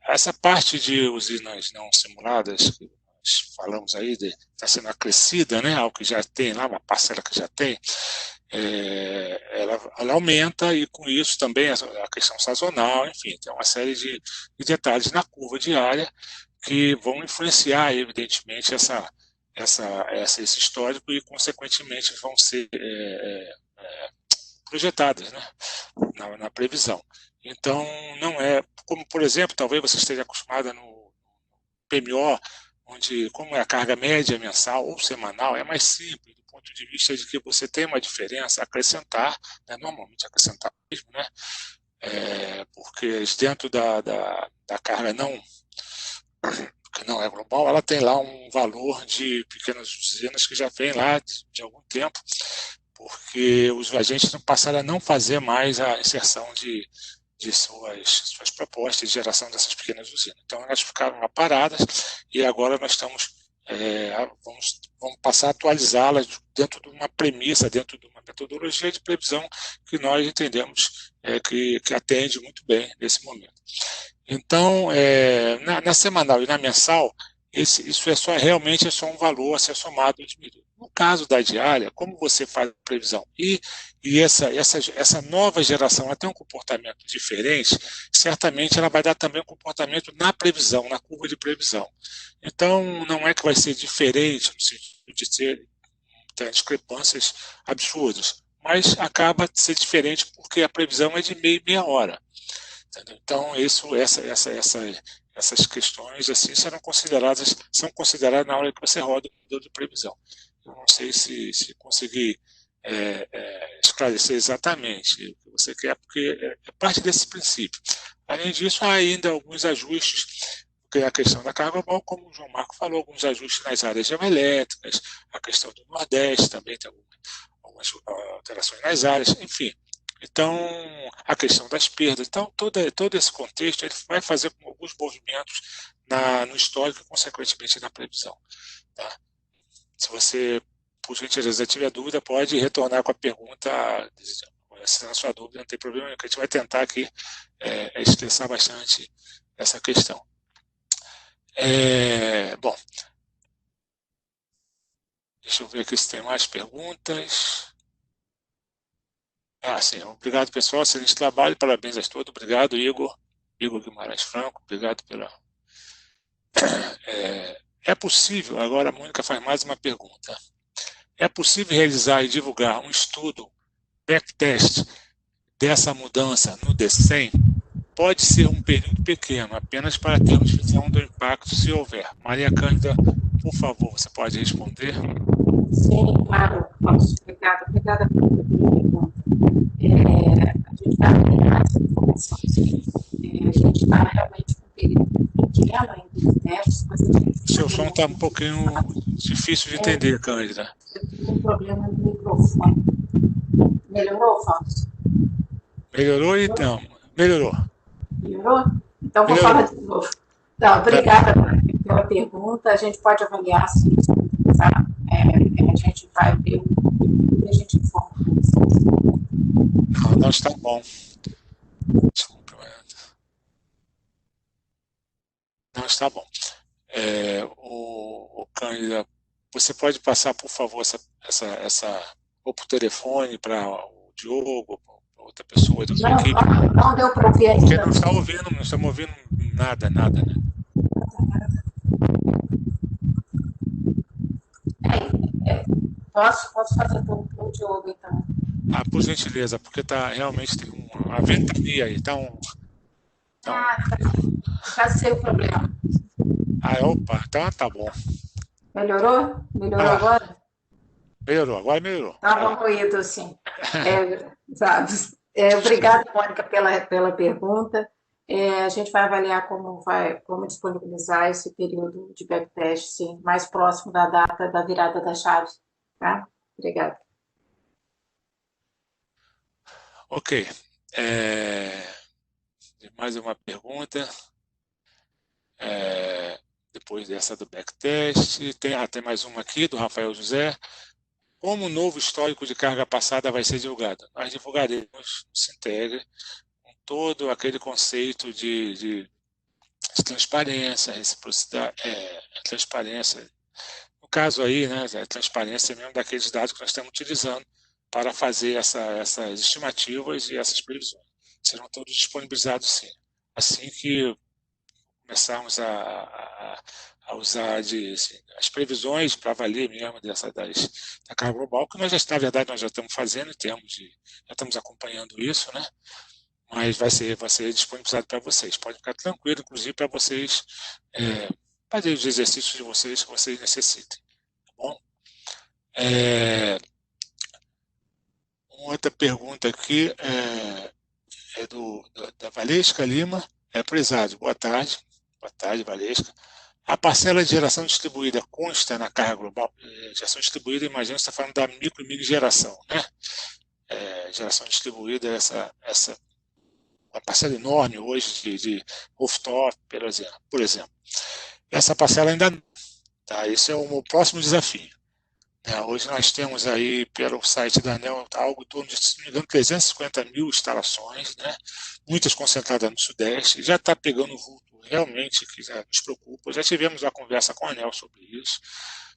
Essa parte de usinas não simuladas, que nós falamos aí, está sendo acrescida, né, ao que já tem lá, uma parcela que já tem, ela aumenta, e com isso também a questão sazonal, enfim, tem uma série de detalhes na curva diária que vão influenciar, evidentemente, esse histórico e, consequentemente, vão ser projetadas, né, na previsão. Então, não é, como, por exemplo, talvez você esteja acostumada no PMO, onde, como é a carga média mensal ou semanal, é mais simples, do ponto de vista de que você tem uma diferença a acrescentar, né, normalmente acrescentar mesmo, né, porque dentro da carga que não é global, ela tem lá um valor de pequenas usinas que já vem lá de algum tempo, porque os agentes passaram a não fazer mais a inserção de suas propostas de geração dessas pequenas usinas. Então, elas ficaram lá paradas e agora nós estamos, vamos passar a atualizá-las dentro de uma premissa, dentro de uma metodologia de previsão que nós entendemos que atende muito bem nesse momento. Então, na semanal e na mensal, isso realmente é só um valor a ser somado e diminuído. No caso da diária, como você faz a previsão e essa nova geração ela tem um comportamento diferente, certamente ela vai dar também um comportamento na previsão, na curva de previsão. Então, não é que vai ser diferente no sentido de ter discrepâncias absurdas, mas acaba de ser diferente porque a previsão é de meia hora. Entendeu? Então, essas questões assim são consideradas na hora que você roda o modelo de previsão. Eu não sei se consegui esclarecer exatamente o que você quer, porque é parte desse princípio. Além disso, há ainda alguns ajustes, porque a questão da carga global, como o João Marco falou, alguns ajustes nas áreas geoelétricas, a questão do Nordeste também tem algumas alterações nas áreas, enfim. Então, a questão das perdas. Então, todo esse contexto ele vai fazer com alguns movimentos no histórico e, consequentemente, na previsão. Tá? Se você, por gentileza, tiver dúvida, pode retornar com a pergunta. Se na sua dúvida, não tem problema, que a gente vai tentar aqui expressar bastante essa questão. Bom, deixa eu ver aqui se tem mais perguntas. Sim, obrigado, pessoal, excelente trabalho, parabéns a todos, obrigado, Igor Guimarães Franco, obrigado pela... É possível, agora a Mônica faz mais uma pergunta, é possível realizar e divulgar um estudo backtest dessa mudança no DECEM? Pode ser um período pequeno, apenas para termos visão do impacto, se houver. Maria Cândida, por favor, você pode responder? Sim, claro, posso. Obrigada pela pergunta. A gente vai avaliar essa informação. A gente está realmente com um período pequeno ainda de testes, mas a gente... Seu som está um pouquinho difícil de entender, Cândida. Eu tive um problema no microfone. Melhorou, Afonso? Melhorou, então? Melhorou? Melhorou? Então, vou falar de novo. Então, obrigada pela pergunta. A gente pode avaliar se tá? A gente vai ver o que a gente informa. Não está bom. Desculpa. Não está bom. O Cândida, você pode passar, por favor, ou por telefone para o Diogo, para outra pessoa da sua equipe? Não deu para ouvir ainda. Porque não estamos ouvindo nada, né? Posso fazer para o Diogo, então? Por gentileza, porque realmente tem uma ventania aí. Já sei o problema. Opa, então tá bom. Melhorou? Melhorou agora? Melhorou, agora melhorou. Estava um ruído, assim. Obrigada, Mônica, pela pergunta. A gente vai avaliar como disponibilizar esse período de backtest, sim, mais próximo da data da virada da chave. Tá? Obrigada. Ok. Mais uma pergunta. Depois dessa do backtest. Tem mais uma aqui, do Rafael José. Como o novo histórico de carga passada vai ser divulgado? Nós divulgaremos no Sintegre com todo aquele conceito de transparência, reciprocidade, transparência. No caso aí, né, a transparência mesmo daqueles dados que nós estamos utilizando para fazer essas estimativas e essas previsões. Serão todos disponibilizados, sim. Assim que começarmos a usar as previsões para valer mesmo da carga global, que nós na verdade, nós já estamos fazendo e já estamos acompanhando isso, né? Mas vai ser disponibilizado para vocês. Pode ficar tranquilo, inclusive, para vocês fazerem os exercícios de vocês que vocês necessitem. Tá bom? Uma outra pergunta aqui é da Valesca Lima. Prezado, boa tarde. Boa tarde, Valesca. A parcela de geração distribuída consta na carga global? Geração distribuída, imagino que você está falando da micro e mini geração, né? Geração distribuída, uma parcela enorme hoje de rooftop, por exemplo. Essa parcela ainda não. Tá? Esse é o próximo desafio. Hoje nós temos aí, pelo site da ANEEL, algo em torno de, se não me engano, 350 mil instalações, né? Muitas concentradas no Sudeste, já está pegando vulto realmente, que já nos preocupa. Já tivemos uma conversa com a ANEEL sobre isso,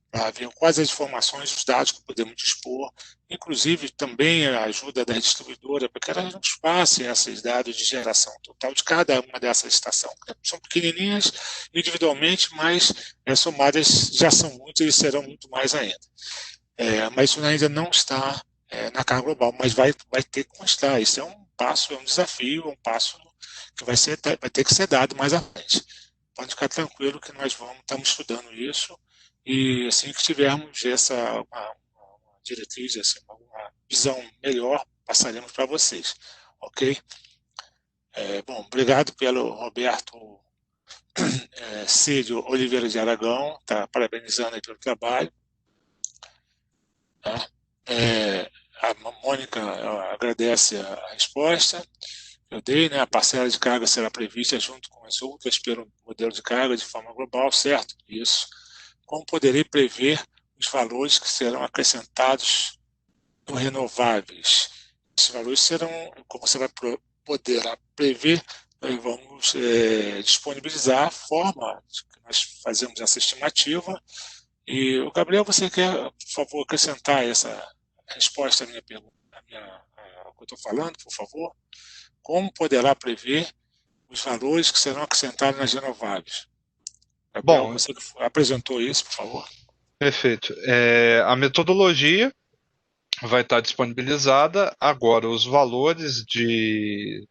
para ver quais as informações, os dados que podemos dispor, inclusive também a ajuda da distribuidora, para que elas nos passem esses dados de geração total de cada uma dessas estações. São pequenininhas individualmente, mas somadas já são muitas e serão muito mais ainda. Mas isso ainda não está na carga global, mas vai ter que constar. Isso é um passo, é um desafio, é um passo que vai ter que ser dado mais à frente. Pode ficar tranquilo que nós estamos estudando isso, e assim que tivermos uma diretriz, uma visão melhor, passaremos para vocês. Ok? Bom, obrigado pelo Roberto Cídio Oliveira de Aragão, tá parabenizando aí pelo trabalho. A Mônica agradece a resposta que eu dei, né? A parcela de carga será prevista junto com as outras pelo modelo de carga de forma global, certo? Isso. Como poderei prever os valores que serão acrescentados no renováveis? Esses valores serão, como você vai poder prever, nós vamos disponibilizar a forma que nós fazemos essa estimativa. E, o Gabriel, você quer, por favor, acrescentar essa resposta à minha pergunta, ao que eu estou falando, por favor? Como poderá prever os valores que serão acrescentados nas renováveis? Gabriel, Bom, você apresentou isso, por favor. Perfeito. A metodologia vai estar disponibilizada. Agora, os valores que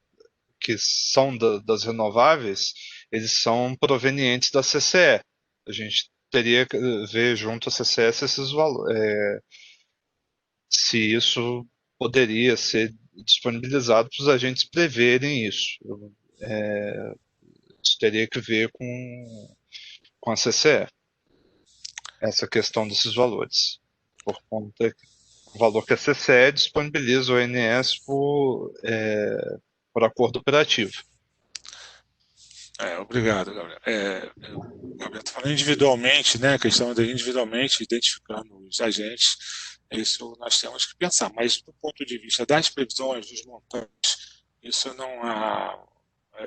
são das renováveis, eles são provenientes da CCE. A gente teria que ver junto à CCE esses valores, se isso poderia ser disponibilizado para os agentes preverem isso. Isso teria que ver com a CCE, essa questão desses valores, por conta do valor que a CCE disponibiliza o ONS por acordo operativo. Obrigado, Gabriel. Gabriel está falando individualmente, né? A questão de individualmente identificando os agentes, isso nós temos que pensar, mas do ponto de vista das previsões, dos montantes, isso não há.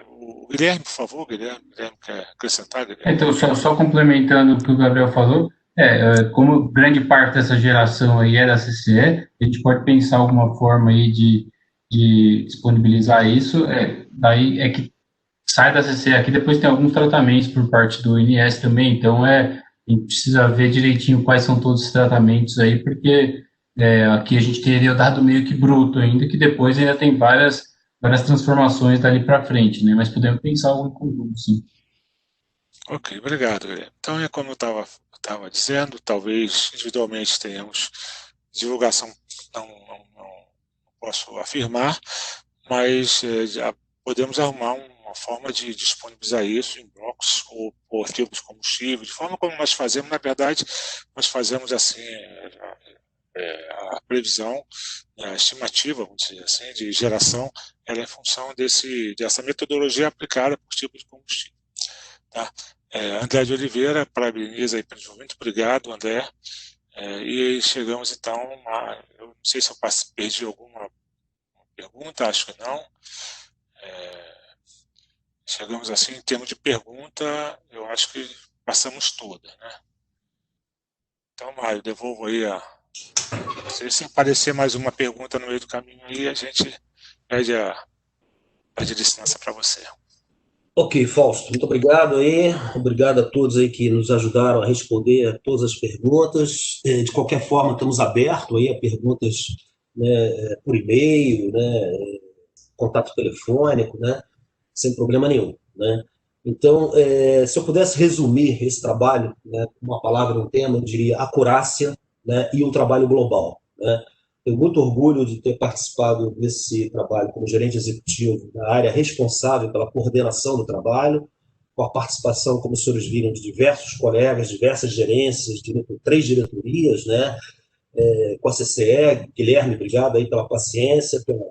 O Guilherme, por favor, Guilherme quer acrescentar? Guilherme? Então, só complementando o que o Gabriel falou, como grande parte dessa geração aí é da CCE, a gente pode pensar alguma forma aí de disponibilizar isso, daí é que sai da CCE aqui, depois tem alguns tratamentos por parte do INS também, então a gente precisa ver direitinho quais são todos os tratamentos aí, porque aqui a gente teria o dado meio que bruto ainda, que depois ainda tem várias transformações dali para frente, né? Mas podemos pensar algo em conjunto, sim. Ok, obrigado, Guilherme. Então, como eu estava dizendo, talvez individualmente tenhamos divulgação, não posso afirmar, mas já podemos arrumar uma forma de disponibilizar isso em blocos ou por artigos de combustível, de forma como nós fazemos, na verdade, nós fazemos assim a previsão, a estimativa, vamos dizer assim, de geração, ela é em função dessa metodologia aplicada por tipo de combustível. Tá? André de Oliveira, parabeniza aí pelo desenvolvimento, obrigado, André. E chegamos então eu não sei se eu perdi alguma pergunta, acho que não. Chegamos assim, em termos de pergunta, eu acho que passamos toda, né? Então, Mário, devolvo aí Se aparecer mais uma pergunta no meio do caminho aí, a gente pede licença para você. Ok, Fausto, muito obrigado aí. Obrigado a todos aí que nos ajudaram a responder a todas as perguntas. De qualquer forma, estamos abertos aí a perguntas, né, por e-mail, né, contato telefônico, né, sem problema nenhum, né. Então, se eu pudesse resumir esse trabalho, né, uma palavra, um tema, eu diria acurácia, né, e um trabalho global, né. Tenho muito orgulho de ter participado desse trabalho como gerente executivo na área responsável pela coordenação do trabalho, com a participação, como os senhores viram, de diversos colegas, diversas gerências, 3 diretorias, né, com a CCE. Guilherme, obrigado aí pela paciência, pela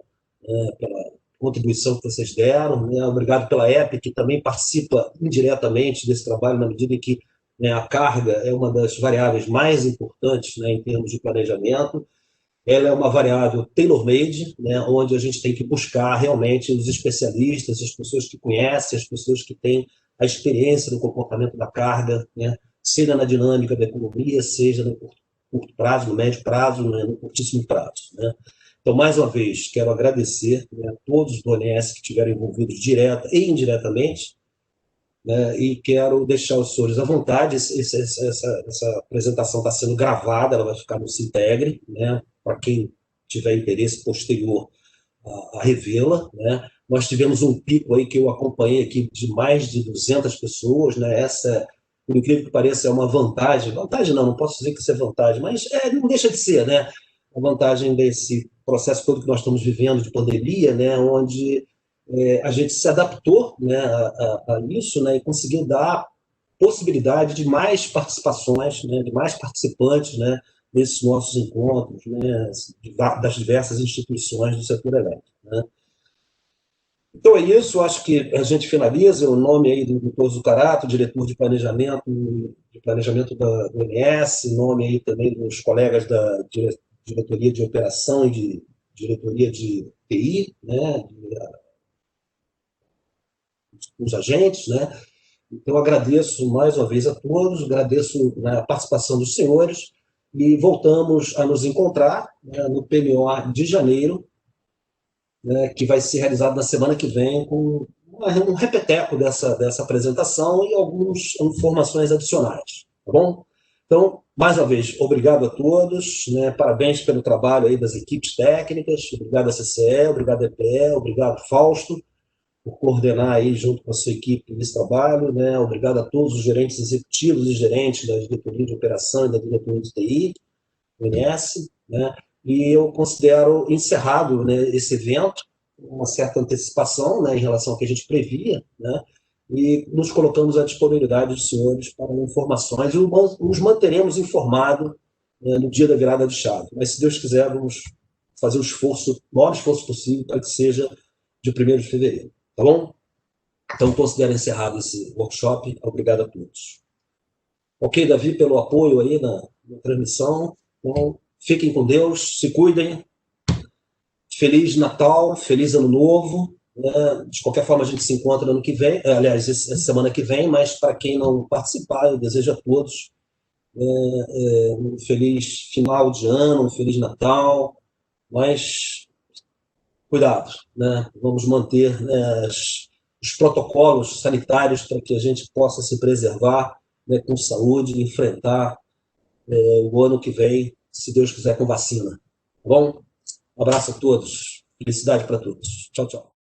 contribuição que vocês deram, né, obrigado pela EP, que também participa indiretamente desse trabalho, na medida em que, né, a carga é uma das variáveis mais importantes, né, em termos de planejamento. Ela é uma variável tailor-made, né, onde a gente tem que buscar realmente os especialistas, as pessoas que conhecem, as pessoas que têm a experiência no comportamento da carga, né, seja na dinâmica da economia, seja no curto prazo, no médio prazo, né, no curtíssimo prazo, né. Então, mais uma vez, quero agradecer, né, a todos do ONS que estiveram envolvidos direta e indiretamente, né, e quero deixar os senhores à vontade. Essa apresentação está sendo gravada, ela vai ficar no Sintegre, né, para quem tiver interesse posterior a revê-la, né. Nós tivemos um pico aí que eu acompanhei aqui de mais de 200 pessoas, né. Essa, por incrível que pareça, é uma vantagem não posso dizer que isso é vantagem, mas não deixa de ser, né, a vantagem desse processo todo que nós estamos vivendo de pandemia, né, onde a gente se adaptou, né, a isso, né, e conseguiu dar possibilidade de mais participações, né, de mais participantes, né, nesses nossos encontros, né, das diversas instituições do setor elétrico, né. Então é isso, acho que a gente finaliza. O nome aí do Dr. Zucarato, diretor de planejamento do ONS, nome aí também dos colegas da diretoria de operação e de diretoria de TI, né, os agentes, né. Então, agradeço mais uma vez a todos, agradeço, né, a participação dos senhores, e voltamos a nos encontrar, né, no PMO de janeiro, né, que vai ser realizado na semana que vem, com um repeteco dessa apresentação e algumas informações adicionais, tá bom? Então, mais uma vez, obrigado a todos, né, parabéns pelo trabalho aí das equipes técnicas, obrigado à CCE, obrigado à EPE, obrigado, Fausto, por coordenar aí junto com a sua equipe esse trabalho, né, obrigado a todos os gerentes executivos e gerentes da diretoria de operação e da diretoria de TI, ONS, né, e eu considero encerrado, né, esse evento, uma certa antecipação, né, em relação ao que a gente previa, né, e nos colocamos à disponibilidade dos senhores para informações e os manteremos informados, né, no dia da virada de chave. Mas, se Deus quiser, vamos fazer o maior esforço possível para que seja de 1º de fevereiro. Tá bom? Então, considero encerrado esse workshop. Obrigado a todos. Ok, Davi, pelo apoio aí na transmissão. Então, fiquem com Deus, se cuidem. Feliz Natal, feliz Ano Novo. Né? De qualquer forma, a gente se encontra no ano que vem, aliás, essa semana que vem, mas para quem não participar, eu desejo a todos um feliz final de ano, um feliz Natal, mas cuidado, né? Vamos manter, né, os protocolos sanitários para que a gente possa se preservar, né, com saúde e enfrentar o ano que vem, se Deus quiser, com vacina. Tá bom? Um abraço a todos. Felicidade para todos. Tchau, tchau.